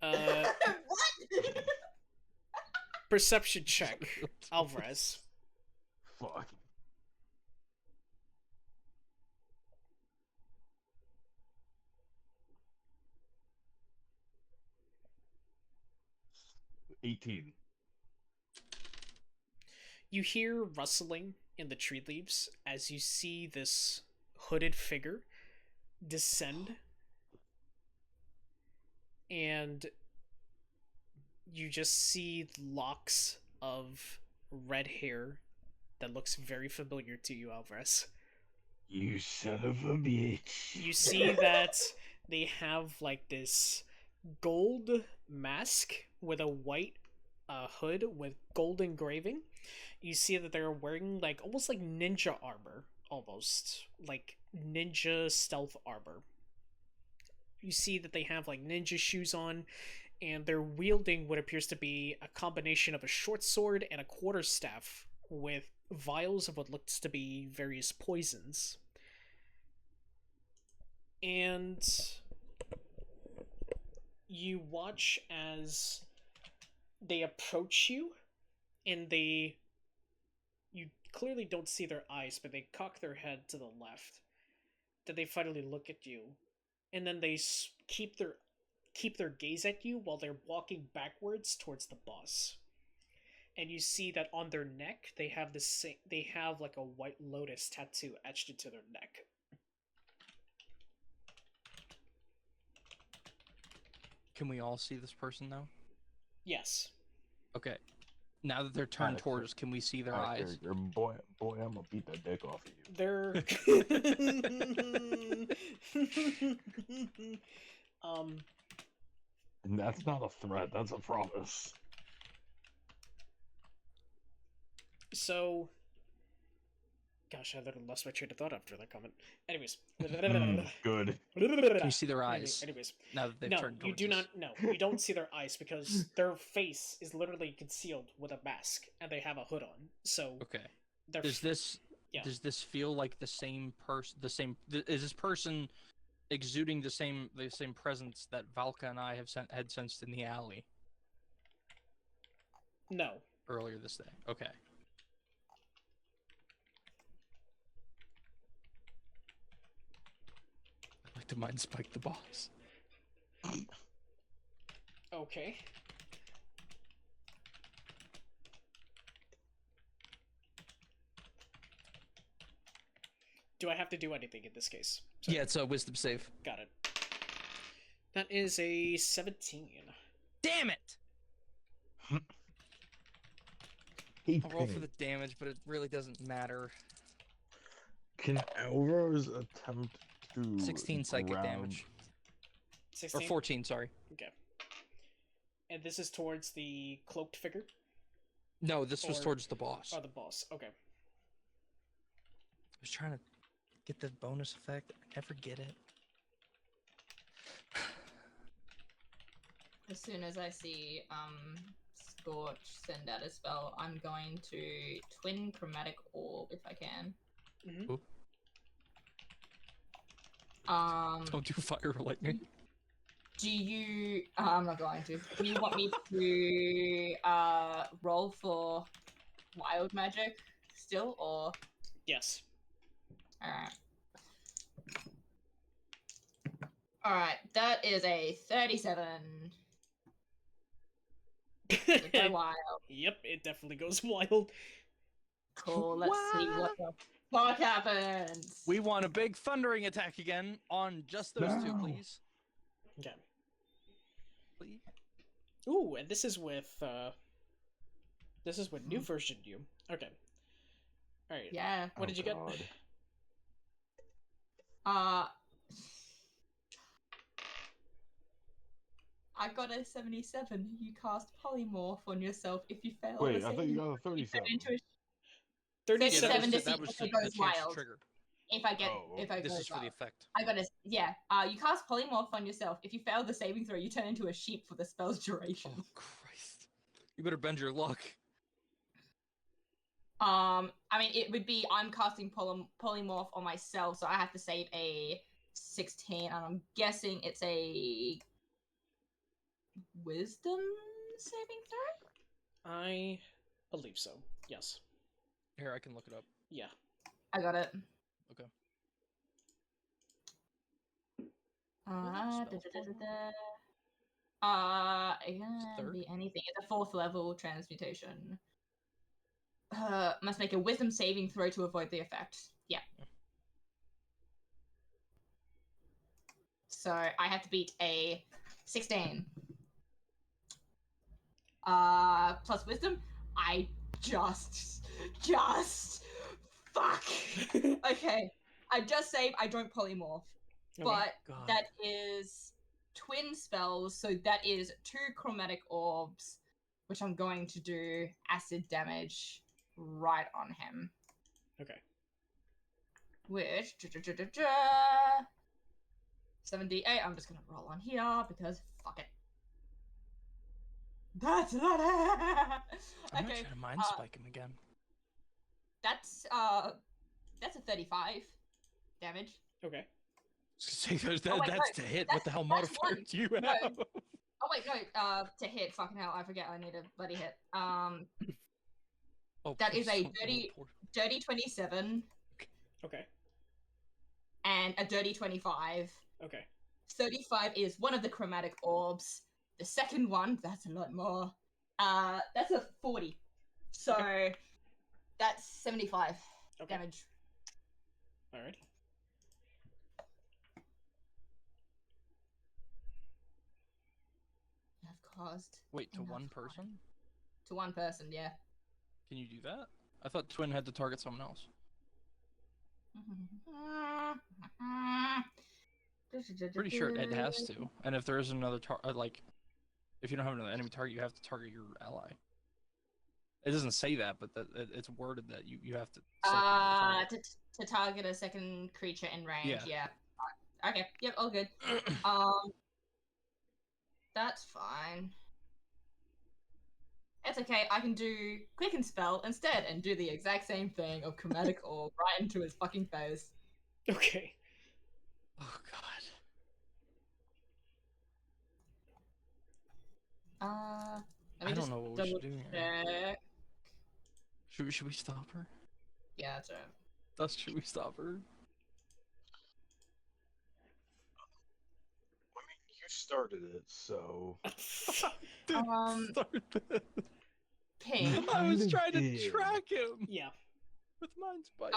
uh, What? perception check, Alvrarz. Fuck. $18. You hear rustling in the tree leaves as you see this hooded figure descend, and you just see locks of red hair that looks very familiar to you, Alvrarz. You son of a bitch. You see that they have like this gold mask with a white hood with gold engraving. You see that they're wearing like almost like ninja armor, almost like ninja stealth armor. You see that they have like ninja shoes on, and they're wielding what appears to be a combination of a short sword and a quarterstaff with vials of what looks to be various poisons. And you watch as they approach you, and you clearly don't see their eyes, but they cock their head to the left. Then they finally look at you, and then they keep their gaze at you while they're walking backwards towards the boss. And you see that on their neck they have like a white lotus tattoo etched into their neck. Can we all see this person now? Yes. Okay. Now that they're turned towards us, can we see their eyes? Boy, I'm gonna beat the dick off of you. They're And that's not a threat, that's a promise. So, gosh, I literally lost my train of thought after that comment. Anyways. Good. Can we see their eyes? Anyways. Now that they've No, turned you towards do us? not. No, you don't see their eyes because their face is literally concealed with a mask, and they have a hood on. So, Okay. they're Does this yeah. does this feel like the same person? Is this person exuding the same presence that Valka and I had sensed in the alley No. earlier this day? Okay. I'd like to mind spike the boss. Okay. Do I have to do anything in this case? Sorry. Yeah, it's a wisdom save. Got it. That is a 17. Damn it! Hey, I'll roll for the damage, but it really doesn't matter. Can Alvrarz attempt to 16 psychic grab... damage. 16? Or 14, sorry. Okay. And this is towards the cloaked figure? No, this was Or- towards the boss. Oh, the boss. Okay. I was trying to get the bonus effect. I never get it. As soon as I see Scorch send out a spell, I'm going to twin chromatic orb if I can. Mm-hmm. Don't do fire or lightning. Do you? I'm not going to. Do you want me to roll for wild magic still, or? Yes. All right. All right. That is a 37. Go wild. Yep, it definitely goes wild. Cool. Let's see what the fuck happens. We want a big thundering attack again on just those two, No. please. Okay. Please. Ooh, and this is with new version you. Okay. Alright. Yeah. What did you get? God. I got a 77. You cast polymorph on yourself if you fail. Wait, a I thought you saving got a throw, you turn 37. into a 37. 37 to that see was if the it goes chance to wild. trigger. If I get, Oh, if I This go is for the wild. effect. I gotta, yeah. You cast polymorph on yourself. If you fail the saving throw, you turn into a sheep for the spell's duration. Oh Christ! You better bend your luck. I mean, it would be I'm casting polymorph on myself, so I have to save a 16, and I'm guessing it's a wisdom saving throw. I believe so. Yes. Here, I can look it up. Yeah. I got it. Okay. It can Third? be anything. It's a 4th level transmutation. Must make a wisdom saving throw to avoid the effect. Yeah. So I have to beat a 16. Plus wisdom. I just fuck. Okay. I just saved. I don't polymorph, Okay. but God. that is twin spells. So that is 2 chromatic orbs, which I'm going to do acid damage right on him. Okay. Which 78. I'm just gonna roll on here because fuck it. That's not it. I'm gonna Okay, try to mind spike him again. that's a 35 damage. Okay. That's Oh, wait, no, to hit. What the hell that's modifier one. do you No. have? Oh wait, no. To hit. Fucking hell, I forget. I need a bloody hit. Oh, That is a poor- dirty 27 Okay. and a dirty 25. Okay. 35 is one of the chromatic orbs. The second one, that's a lot more. That's a 40. So that's 75 Okay. damage. Alright. I've caused Wait, to enough one harm. person? To one person, yeah. Can you do that? I thought Twin had to target someone else. Pretty sure Ed has to. And if there is another like, if you don't have another enemy target, you have to target your ally. It doesn't say that, but it's worded that you have to. select another target. To target a second creature in range, Yeah. yeah. Okay, yep, all good. That's fine. It's okay, I can do Quicken Spell instead and do the exact same thing of Chromatic Orb right into his fucking face. Okay. Oh God. Let me I don't just know what we double should do here. check. Should we stop her? Yeah, that's right. Dust, should we stop her? I mean, you started it, so. Um, Start it. Ping. I was Kinda trying to did. track him Yeah. with mind spike.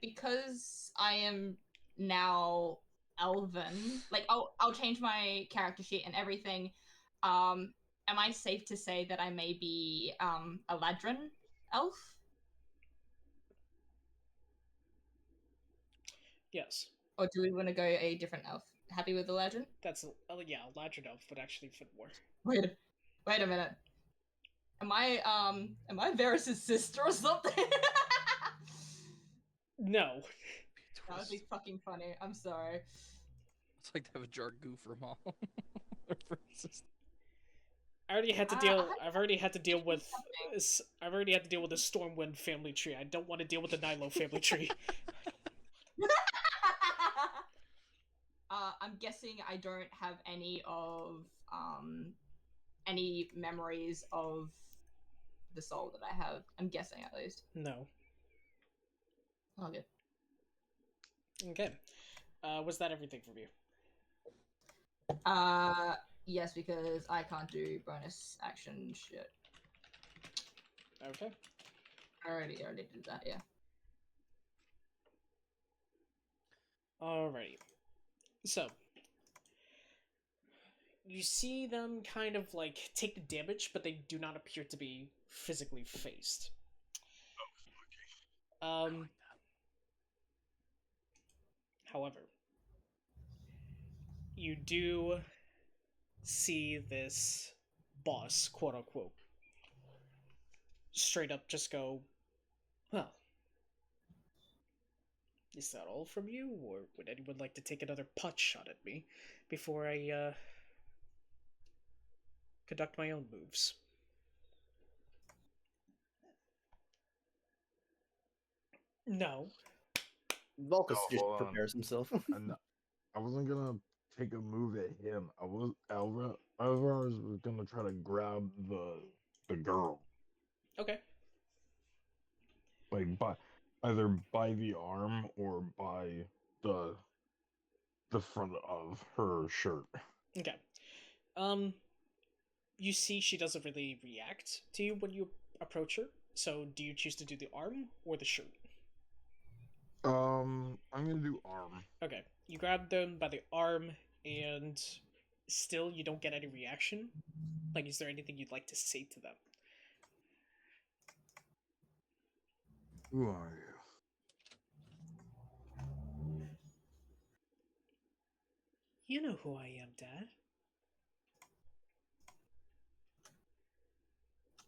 Because I am now Elven, like I'll change my character sheet and everything. Am I safe to say that I may be a Ladrin elf? Yes. Or do we want to go a different elf? Happy with the Ladrin? That's yeah, Ladrin Elf would actually fit more. Wait a minute. Am I Varys' sister or something? No. That would be fucking funny. I'm sorry. It's like to have a Jargoo for mom. I already had to deal. I- I've already had to deal with. something. I've already had to deal with the Stormwind family tree. I don't want to deal with the Nilo family tree. I'm guessing I don't have any of any memories of the soul that I have. I'm guessing at least. No. Oh, good. Okay. Was that everything from you? Yes, because I can't do bonus action shit. Okay. I already did that, yeah. Alrighty. So, you see them kind of like take the damage, but they do not appear to be physically phased. However, you do see this boss, quote unquote, straight up just go, well, Is that all from you, or would anyone like to take another pot shot at me before I conduct my own moves? No. Valkus Oh, just hold on. prepares himself. I wasn't gonna take a move at him. Alvrarz was gonna try to grab the girl, Okay. like either by the arm or by the the front of her shirt. Okay. You see she doesn't really react to you when you approach her. So do you choose to do the arm or the shirt? I'm gonna do arm. Okay. You grab them by the arm and still you don't get any reaction. Like, is there anything you'd like to say to them? Who are you? You know who I am, Dad.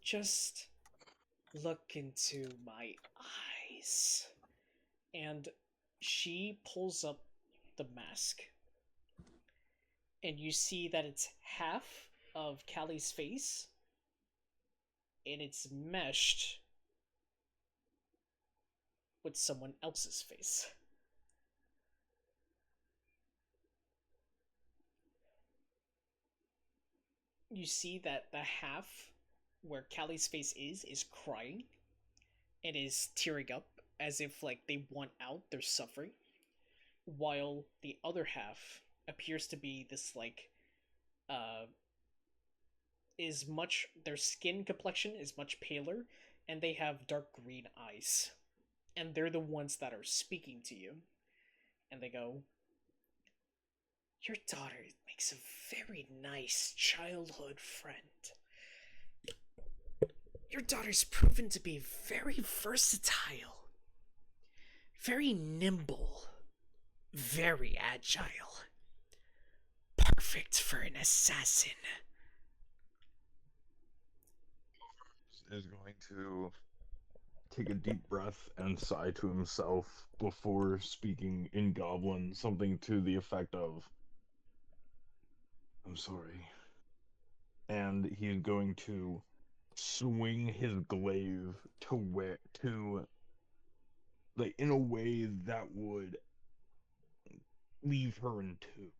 Just look into my eyes. And she pulls up the mask. And you see that it's half of Callie's face. And it's meshed with someone else's face. You see that the half where Callie's face is crying and is tearing up as if like they want out their suffering, while the other half appears to be this like is much their skin complexion is much paler and they have dark green eyes, and they're the ones that are speaking to you, and they go, your daughter makes a very nice childhood friend. Your daughter's proven to be very versatile, very nimble, very agile. Perfect for an assassin. Is going to take a deep breath and sigh to himself before speaking in Goblin something to the effect of, I'm sorry. And he's going to swing his glaive to like in a way that would leave her in two.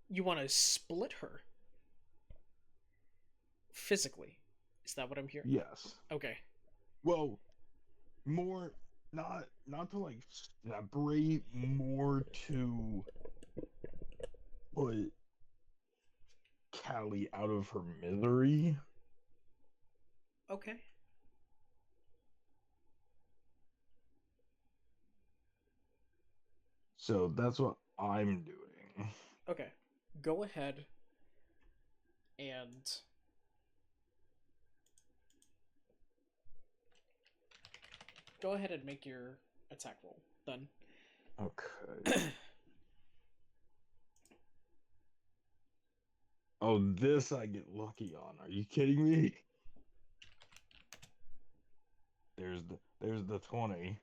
You want to split her? Physically. Is that what I'm hearing? Yes. Okay. Well, more not to like separate, more to put Callie out of her misery. Okay. So that's what I'm doing. Okay. Go ahead and make your attack roll. Done. Okay. Oh, this I get lucky on. Are you kidding me? There's the 20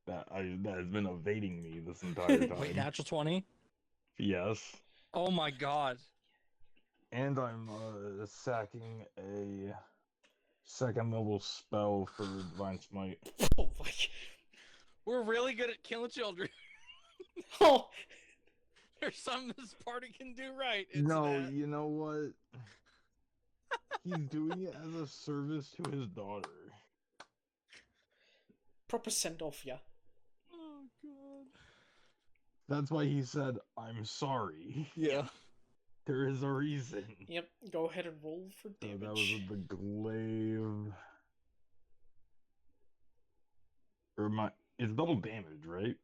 that has been evading me this entire time. Wait, natural 20? Yes. Oh my god. And I'm sacking a second level spell for Divine Smite. Oh my. We're really good at killing children. Oh. There's something this party can do right. No, you know what? He's doing it as a service to his daughter. Proper send off, yeah. Oh god. That's why he said, I'm sorry. Yeah. There is a reason. Yep. Go ahead and roll for So damage. that was with the glaive. Or it's double damage, right?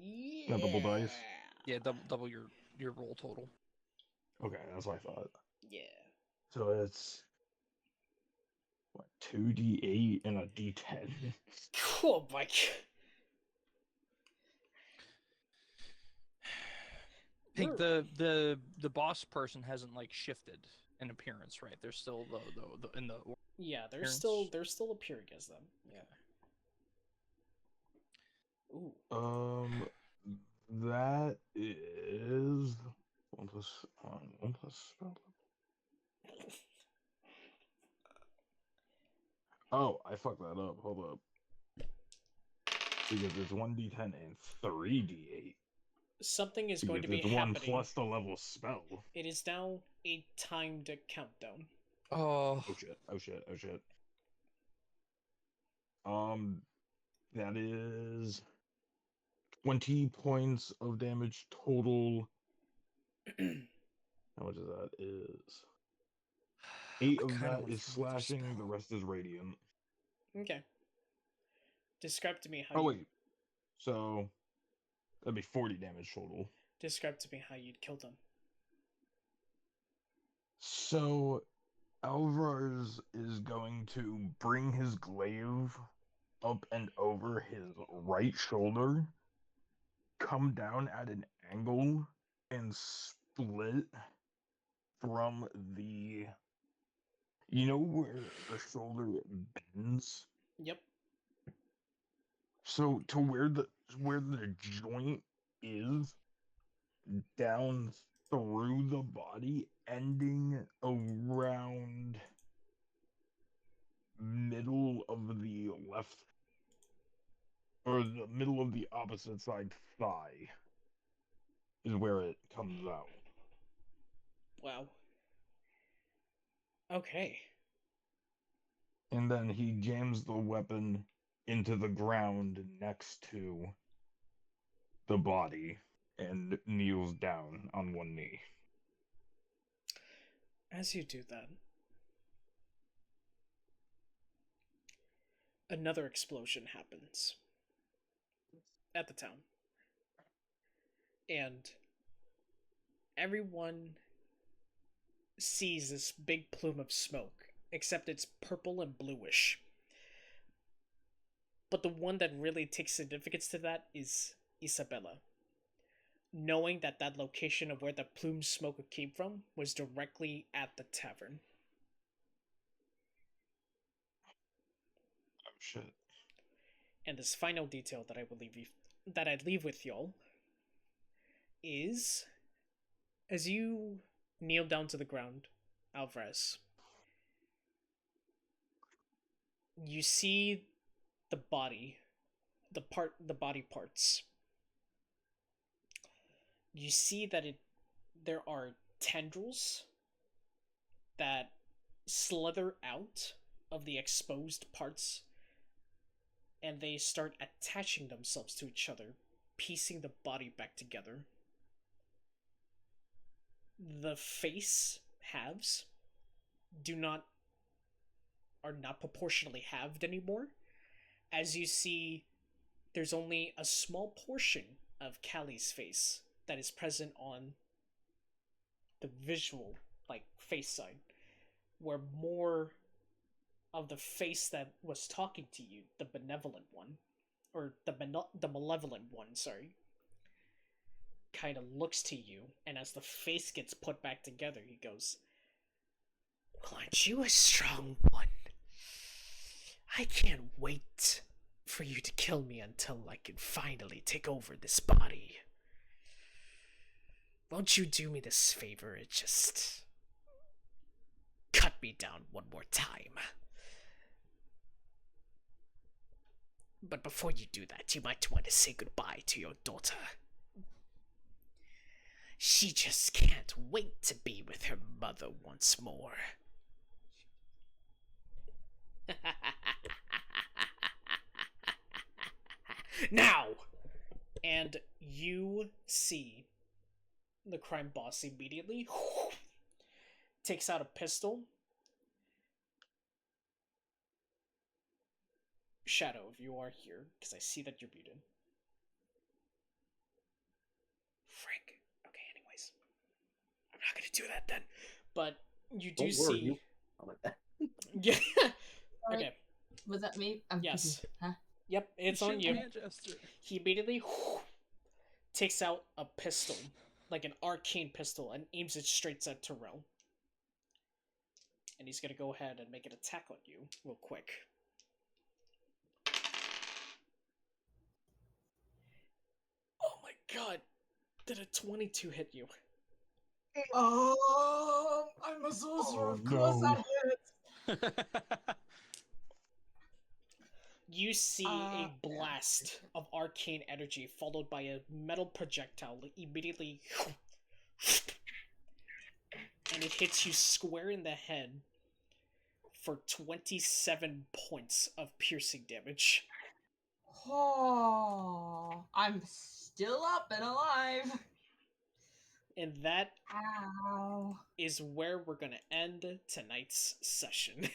Yeah. Not double dice? Yeah, double your roll total. Okay, that's what I thought. Yeah. So it's what, 2d8 and a d10. Oh my. Pink, the boss person hasn't like shifted in appearance, right? They're still the in the Yeah, they're appearance? still appearing as them. Yeah. Ooh. That is 1 plus spell. Oh, I fucked that up. Hold up. Because it's 1d10 and 3d8. Something is going to Because be it's 1 happening. plus the level spell. It is now a timed countdown. Oh. Oh shit. Oh shit. Oh shit. That is 20 points of damage total. How much of that is? 8 I of kinda that wanna is throw another slashing, the spell. rest is radiant. Okay. Describe to me how Oh you wait. So that'd be 40 damage total. describe to me how you'd kill them. So Alvrarz is going to bring his glaive up and over his right shoulder, come down at an angle, and split from the, you know where the shoulder bends? Yep. So to where the joint is, down through the body, ending around middle of the left, or the middle of the opposite side thigh is where it comes out. Wow. Okay. And then he jams the weapon into the ground next to the body and kneels down on one knee. As you do that, another explosion happens at the town. And everyone sees this big plume of smoke, except it's purple and bluish. But the one that really takes significance to that is Isabela. Knowing that that location of where the plume smoke came from was directly at the tavern. Oh shit. And this final detail that I'd leave with y'all is as you kneel down to the ground, Alvrarz, you see the body, the body parts. You see that there are tendrils that slither out of the exposed parts, and they start attaching themselves to each other, piecing the body back together. The face halves are not proportionally halved anymore. As you see, there's only a small portion of Callie's face that is present on the visual, like, face side, where more of the face that was talking to you, the benevolent one, or the malevolent one, sorry, kind of looks to you, and as the face gets put back together, he goes, "Well, aren't you a strong one? I can't wait for you to kill me until I can finally take over this body. Won't you do me this favor and just cut me down one more time? But before you do that, you might want to say goodbye to your daughter. She just can't wait to be with her mother once more." Now! And you see the crime boss immediately takes out a pistol. Shadow, if you are here, because I see that you're muted. Frank. Okay, anyways. I'm not gonna do that then. But you do Don't worry, see. you. I'm like that. Yeah. Okay. Was that me? I'm Yes. confused. Huh? Yep, it's on Shoot you. Manchester. He immediately takes out a pistol, like an arcane pistol, and aims it straight at Torrel. And he's gonna go ahead and make an attack on you real quick. god! Did a 22 hit you? I'm a sorcerer. Oh, Of course no. I did. You see Yeah. a blast of arcane energy followed by a metal projectile that immediately and it hits you square in the head for 27 points of piercing damage. Oh, I'm still up and alive. And that Ow. is where we're gonna end tonight's session.